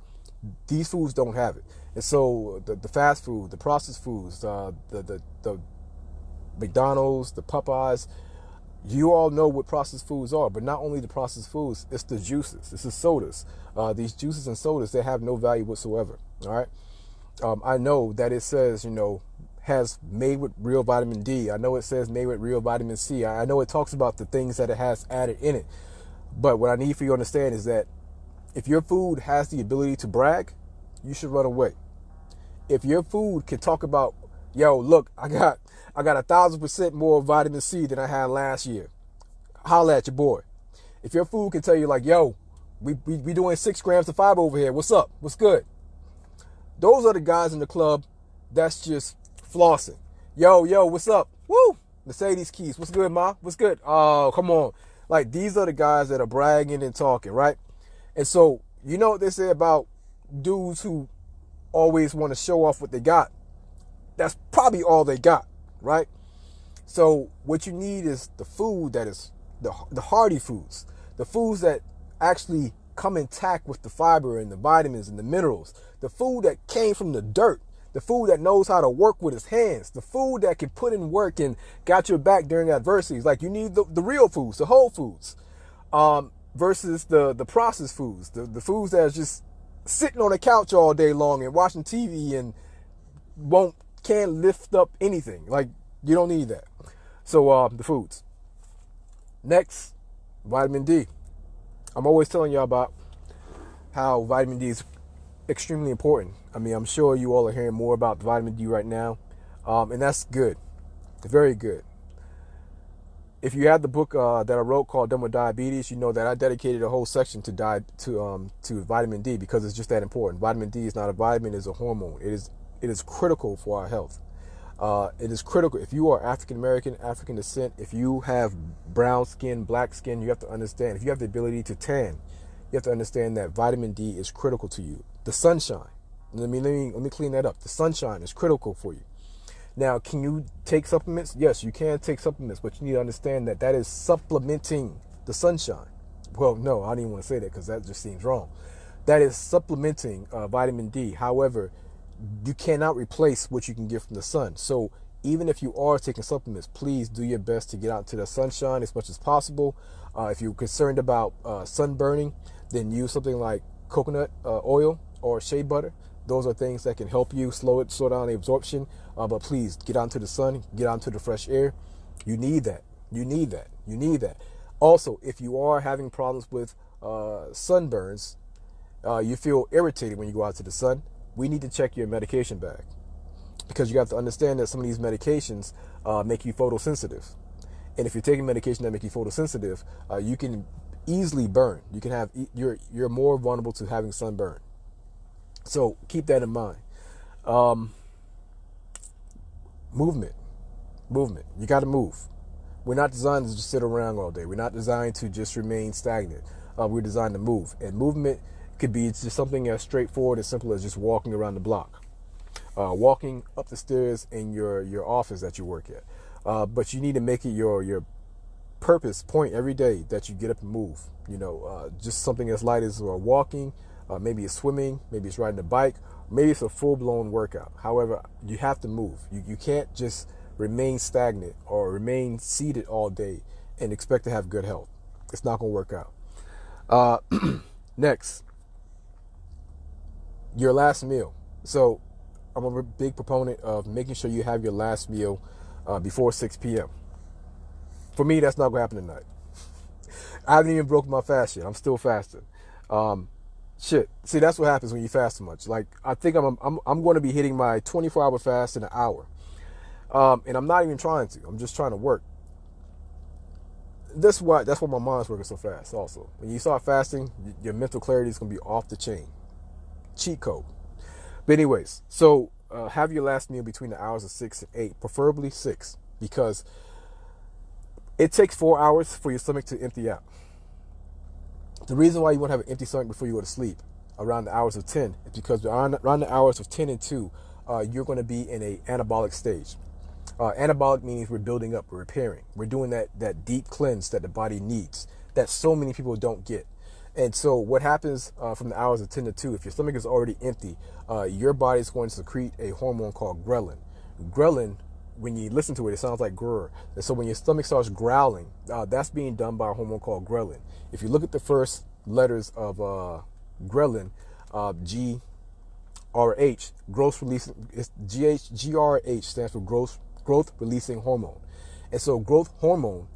These foods don't have it. And so the fast food, the processed foods, the McDonald's, the Popeyes, you all know what processed foods are. But not only the processed foods, it's the juices, it's the sodas. These juices and sodas, they have no value whatsoever. All right. I know that it says, has made with real vitamin D. I know it says made with real vitamin C. I know it talks about the things that it has added in it. But what I need for you to understand is that if your food has the ability to brag, you should run away. If your food can talk about, yo, look, I got 1,000% more vitamin C than I had last year, holla at your boy. If your food can tell you like, yo, we doing 6 grams of fiber over here. What's up? What's good? Those are the guys in the club that's just flossing. Yo, what's up? Woo! Mercedes Keys, what's good, ma? What's good? Oh, come on. Like, these are the guys that are bragging and talking, right? And so, you know what they say about dudes who always want to show off what they got? That's probably all they got, right? So what you need is the food that is the hearty foods, the foods that actually come intact with the fiber and the vitamins and the minerals, the food that came from the dirt, the food that knows how to work with his hands, the food that can put in work and got your back during adversities. Like, you need the real foods, the whole foods, versus the processed foods, the foods that are just sitting on the couch all day long and watching TV and can't lift up anything. Like, you don't need that. So the foods. Next, vitamin D. I'm always telling y'all about how vitamin D is extremely important. I mean, I'm sure you all are hearing more about vitamin D right now, and that's good, very good. If you have the book that I wrote called Done with Diabetes, you know that I dedicated a whole section to vitamin D, because it's just that important. Vitamin D is not a vitamin; it's a hormone. It is critical for our health. It is critical. If you are African American, African descent, if you have brown skin, black skin, you have to understand. If you have the ability to tan, you have to understand that vitamin D is critical to you. The sunshine. Let me clean that up. The sunshine is critical for you. Now, can you take supplements? Yes, you can take supplements, but you need to understand that that is supplementing the sunshine. Well, no, I didn't want to say that because that just seems wrong. That is supplementing vitamin D. However, you cannot replace what you can get from the sun. So even if you are taking supplements, please do your best to get out into the sunshine as much as possible. If you're concerned about sunburning, then use something like coconut oil or shea butter. Those are things that can help you slow down the absorption. But please get out into the sun, get out into the fresh air. You need that. You need that. You need that. Also, if you are having problems with sunburns, you feel irritated when you go out to the sun, we need to check your medication bag, because you have to understand that some of these medications make you photosensitive. And if you're taking medication that make you photosensitive, you can easily burn. You can have you're more vulnerable to having sunburn. So keep that in mind. Movement. You got to move. We're not designed to just sit around all day. We're not designed to just remain stagnant. We're designed to move. And movement could be just something as straightforward as simple as just walking around the block, walking up the stairs in your office that you work at. But you need to make it your purpose point every day that you get up and move. Just something as light as walking, maybe it's swimming, maybe it's riding a bike, maybe it's a full-blown workout. However, you have to move. You can't just remain stagnant or remain seated all day and expect to have good health. It's not going to work out. Next, your last meal. So I'm a big proponent of making sure you have your last meal before 6 p.m. For me, that's not going to happen tonight. I haven't even broken my fast yet. I'm still fasting. See, that's what happens when you fast too much. Like, I think I'm going to be hitting my 24-hour fast in an hour. And I'm not even trying to. I'm just trying to work. That's why my mind's working so fast also. When you start fasting, your mental clarity is going to be off the chain. Cheat code. But anyways, so have your last meal between the hours of 6 and 8, preferably 6, because it takes 4 hours for your stomach to empty out. The reason why you want to have an empty stomach before you go to sleep around the hours of 10 is because around the hours of 10 and 2, you're going to be in an anabolic stage. Anabolic means we're building up, we're repairing. We're doing that deep cleanse that the body needs, that so many people don't get. And so what happens from the hours of 10 to 2, if your stomach is already empty, your body is going to secrete a hormone called ghrelin. Ghrelin, when you listen to it, it sounds like grr. And so when your stomach starts growling, that's being done by a hormone called ghrelin. If you look at the first letters of ghrelin, GRH, growth releasing, GRH stands for growth releasing hormone. And so growth hormone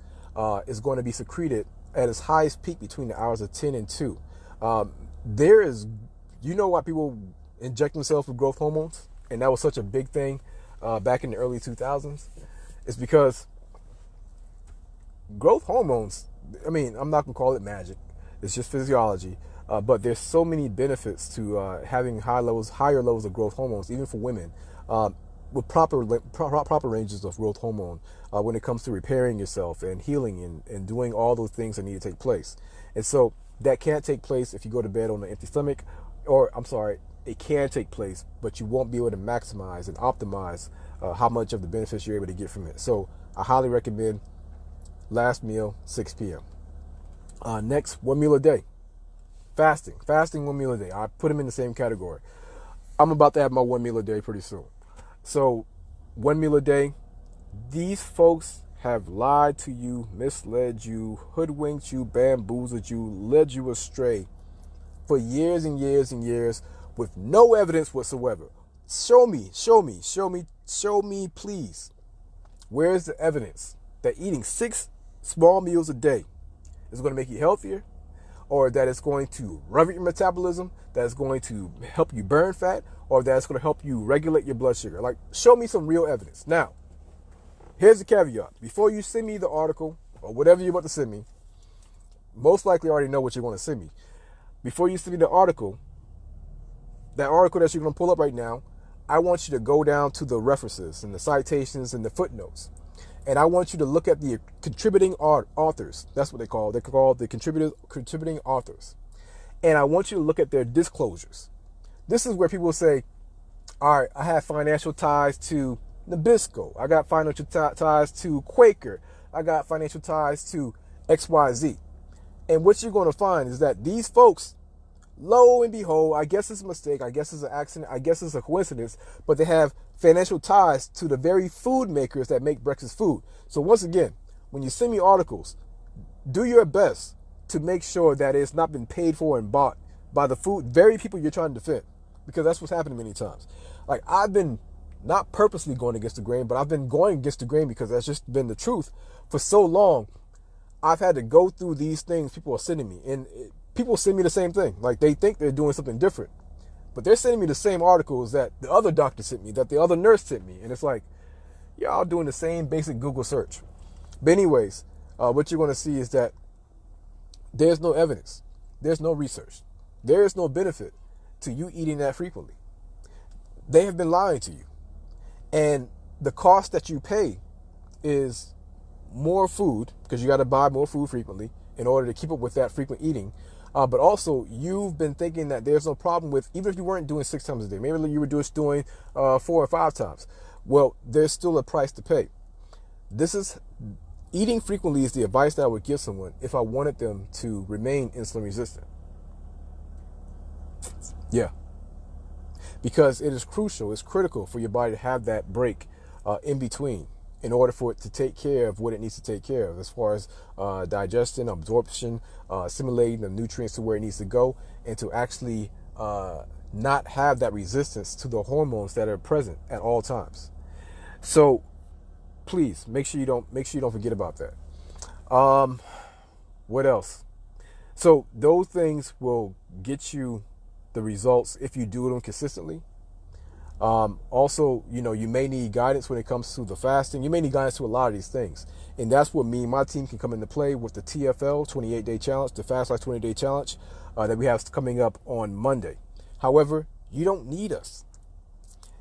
is going to be secreted at its highest peak between the hours of 10 and 2. You know why people inject themselves with growth hormones? And that was such a big thing back in the early 2000s. It's because growth hormones, I mean, I'm not going to call it magic. It's just physiology. But there's so many benefits to having higher levels of growth hormones, even for women, with proper ranges of growth hormone when it comes to repairing yourself and healing and doing all those things that need to take place. And so that can't take place if you go to bed on an empty stomach, or I'm sorry, it can take place, but you won't be able to maximize and optimize how much of the benefits you're able to get from it. So I highly recommend last meal, 6 p.m. Next, 1 meal a day. Fasting 1 meal a day. I put them in the same category. I'm about to have my 1 meal a day pretty soon. So 1 meal a day, these folks have lied to you, misled you, hoodwinked you, bamboozled you, led you astray for years and years and years with no evidence whatsoever. Show me, please. Where's the evidence that eating 6 small meals a day is going to make you healthier, or that it's going to rev your metabolism, that it's going to help you burn fat, or that it's going to help you regulate your blood sugar? Like, show me some real evidence. Now, here's the caveat. Before you send me the article or whatever you're about to send me, most likely already know what you're going to send me. Before you send me the article, that article that you're going to pull up right now, I want you to go down to the references and the citations and the footnotes. And I want you to look at the contributing authors. That's what they call. They're called the contributing authors. And I want you to look at their disclosures. This is where people say, all right, I have financial ties to Nabisco. I got financial ties to Quaker. I got financial ties to XYZ. And what you're going to find is that these folks, lo and behold, I guess it's a mistake, I guess it's an accident, I guess it's a coincidence, but they have financial ties to the very food makers that make breakfast food. So once again, when you send me articles, do your best to make sure that it's not been paid for and bought by the very people you're trying to defend, because that's what's happening many times. Like, I've been not purposely going against the grain, but I've been going against the grain because that's just been the truth for so long. I've had to go through these things people are sending me, and people send me the same thing. Like, they think they're doing something different, but they're sending me the same articles that the other doctor sent me, that the other nurse sent me. And it's like, y'all doing the same basic Google search. But anyways, what you're going to see is that there's no evidence. There's no research. There is no benefit to you eating that frequently. They have been lying to you. And the cost that you pay is more food, because you got to buy more food frequently in order to keep up with that frequent eating. But also, you've been thinking that there's no problem with, even if you weren't doing 6 times a day, maybe you were just doing 4 or 5 times. Well, there's still a price to pay. Eating frequently is the advice that I would give someone if I wanted them to remain insulin resistant. Yeah. Because it is crucial, it's critical for your body to have that break in between, in order for it to take care of what it needs to take care of, as far as digestion, absorption, assimilating the nutrients to where it needs to go, and to actually not have that resistance to the hormones that are present at all times. So please make sure you don't forget about that. What else? So those things will get you the results if you do them consistently. Also, you may need guidance when it comes to the fasting. You may need guidance to a lot of these things. And that's what me and my team can come into play with the TFL 28-day challenge, the Fast Life 20-day challenge that we have coming up on Monday. However, you don't need us.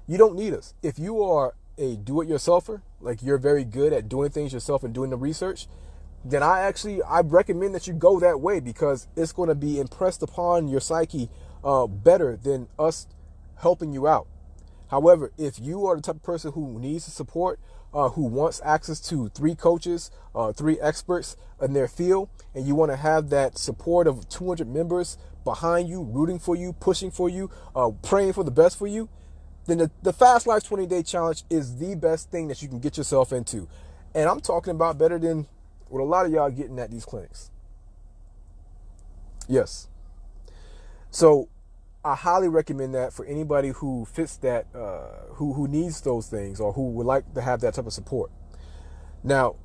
You don't need us. If you are a do-it-yourselfer, like you're very good at doing things yourself and doing the research, then I recommend that you go that way, because it's going to be impressed upon your psyche better than us helping you out. However, if you are the type of person who needs the support, who wants access to 3 coaches, 3 experts in their field, and you want to have that support of 200 members behind you, rooting for you, pushing for you, praying for the best for you, then the Fast Life 20-day challenge is the best thing that you can get yourself into. And I'm talking about better than what a lot of y'all are getting at these clinics. Yes. So I highly recommend that for anybody who fits that, who needs those things, or who would like to have that type of support. Now,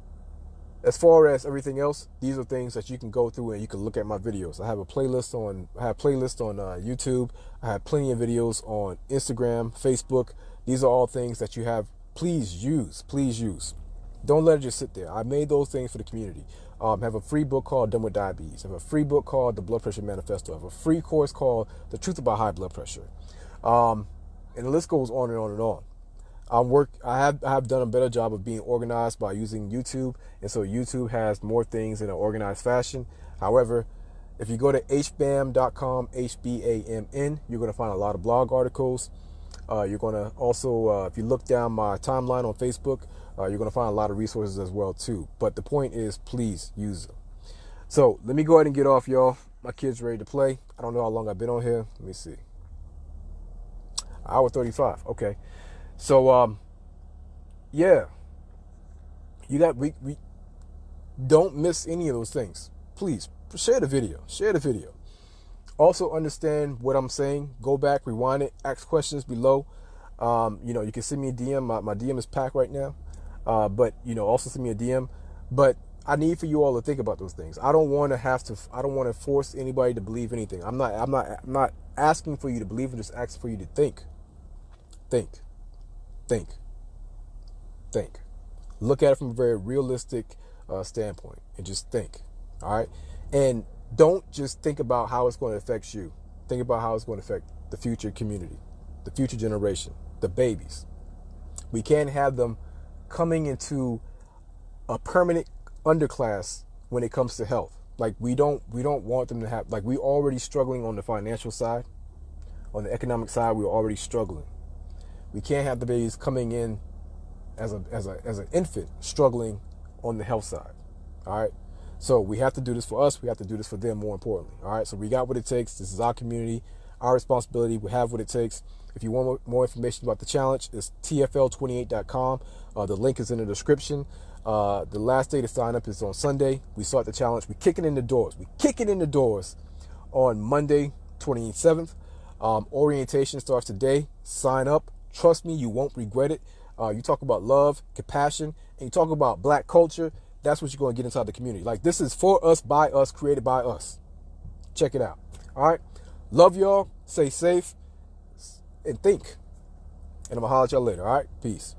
as far as everything else, these are things that you can go through and you can look at my videos. I have playlists on YouTube. I have plenty of videos on Instagram, Facebook. These are all things that you have. Please use. Don't let it just sit there. I made those things for the community. have a free book called Done with Diabetes. Have a free book called The Blood Pressure Manifesto. Have a free course called The Truth About High Blood Pressure. And the list goes on and on and on. I have done a better job of being organized by using YouTube, and so YouTube has more things in an organized fashion. However, if you go to H-BAMN.com, H-B-A-M-N, you're going to find a lot of blog articles. You're going to also, if you look down my timeline on Facebook, you're going to find a lot of resources as well too. But the point is, please use them. So let me go ahead and get off, y'all. My kid's ready to play. I don't know how long I've been on here. Let me see. Hour 35. Okay. So, yeah, we don't miss any of those things. Please share the video. Also understand what I'm saying. Go back, rewind it, ask questions below. You can send me a DM. My DM is packed right now. But also send me a DM. But I need for you all to think about those things. I don't want to force anybody to believe anything. I'm not asking for you to believe. I'm just asking for you to think. Look at it from a very realistic standpoint and just think. All right. And don't just think about how it's going to affect you. Think about how it's going to affect the future community, the future generation, the babies. We can't have them coming into a permanent underclass when it comes to health. Like we don't want them to have, like, we're already struggling on the financial side. On the economic side, we're already struggling. We can't have the babies coming in as an infant struggling on the health side. All right. So we have to do this for us. We have to do this for them, more importantly. All right. So we got what it takes. This is our community, our responsibility. We have what it takes. If you want more information about the challenge, it's tfl28.com. The link is in the description. The last day to sign up is on Sunday. We start the challenge. We're kicking in the doors on Monday, 27th. Orientation starts today. Sign up. Trust me, you won't regret it. You talk about love, compassion, and you talk about black culture. That's what you're going to get inside the community. Like, this is for us, by us, created by us. Check it out. All right. Love y'all. Stay safe and think. And I'm going to holler at y'all later. All right. Peace.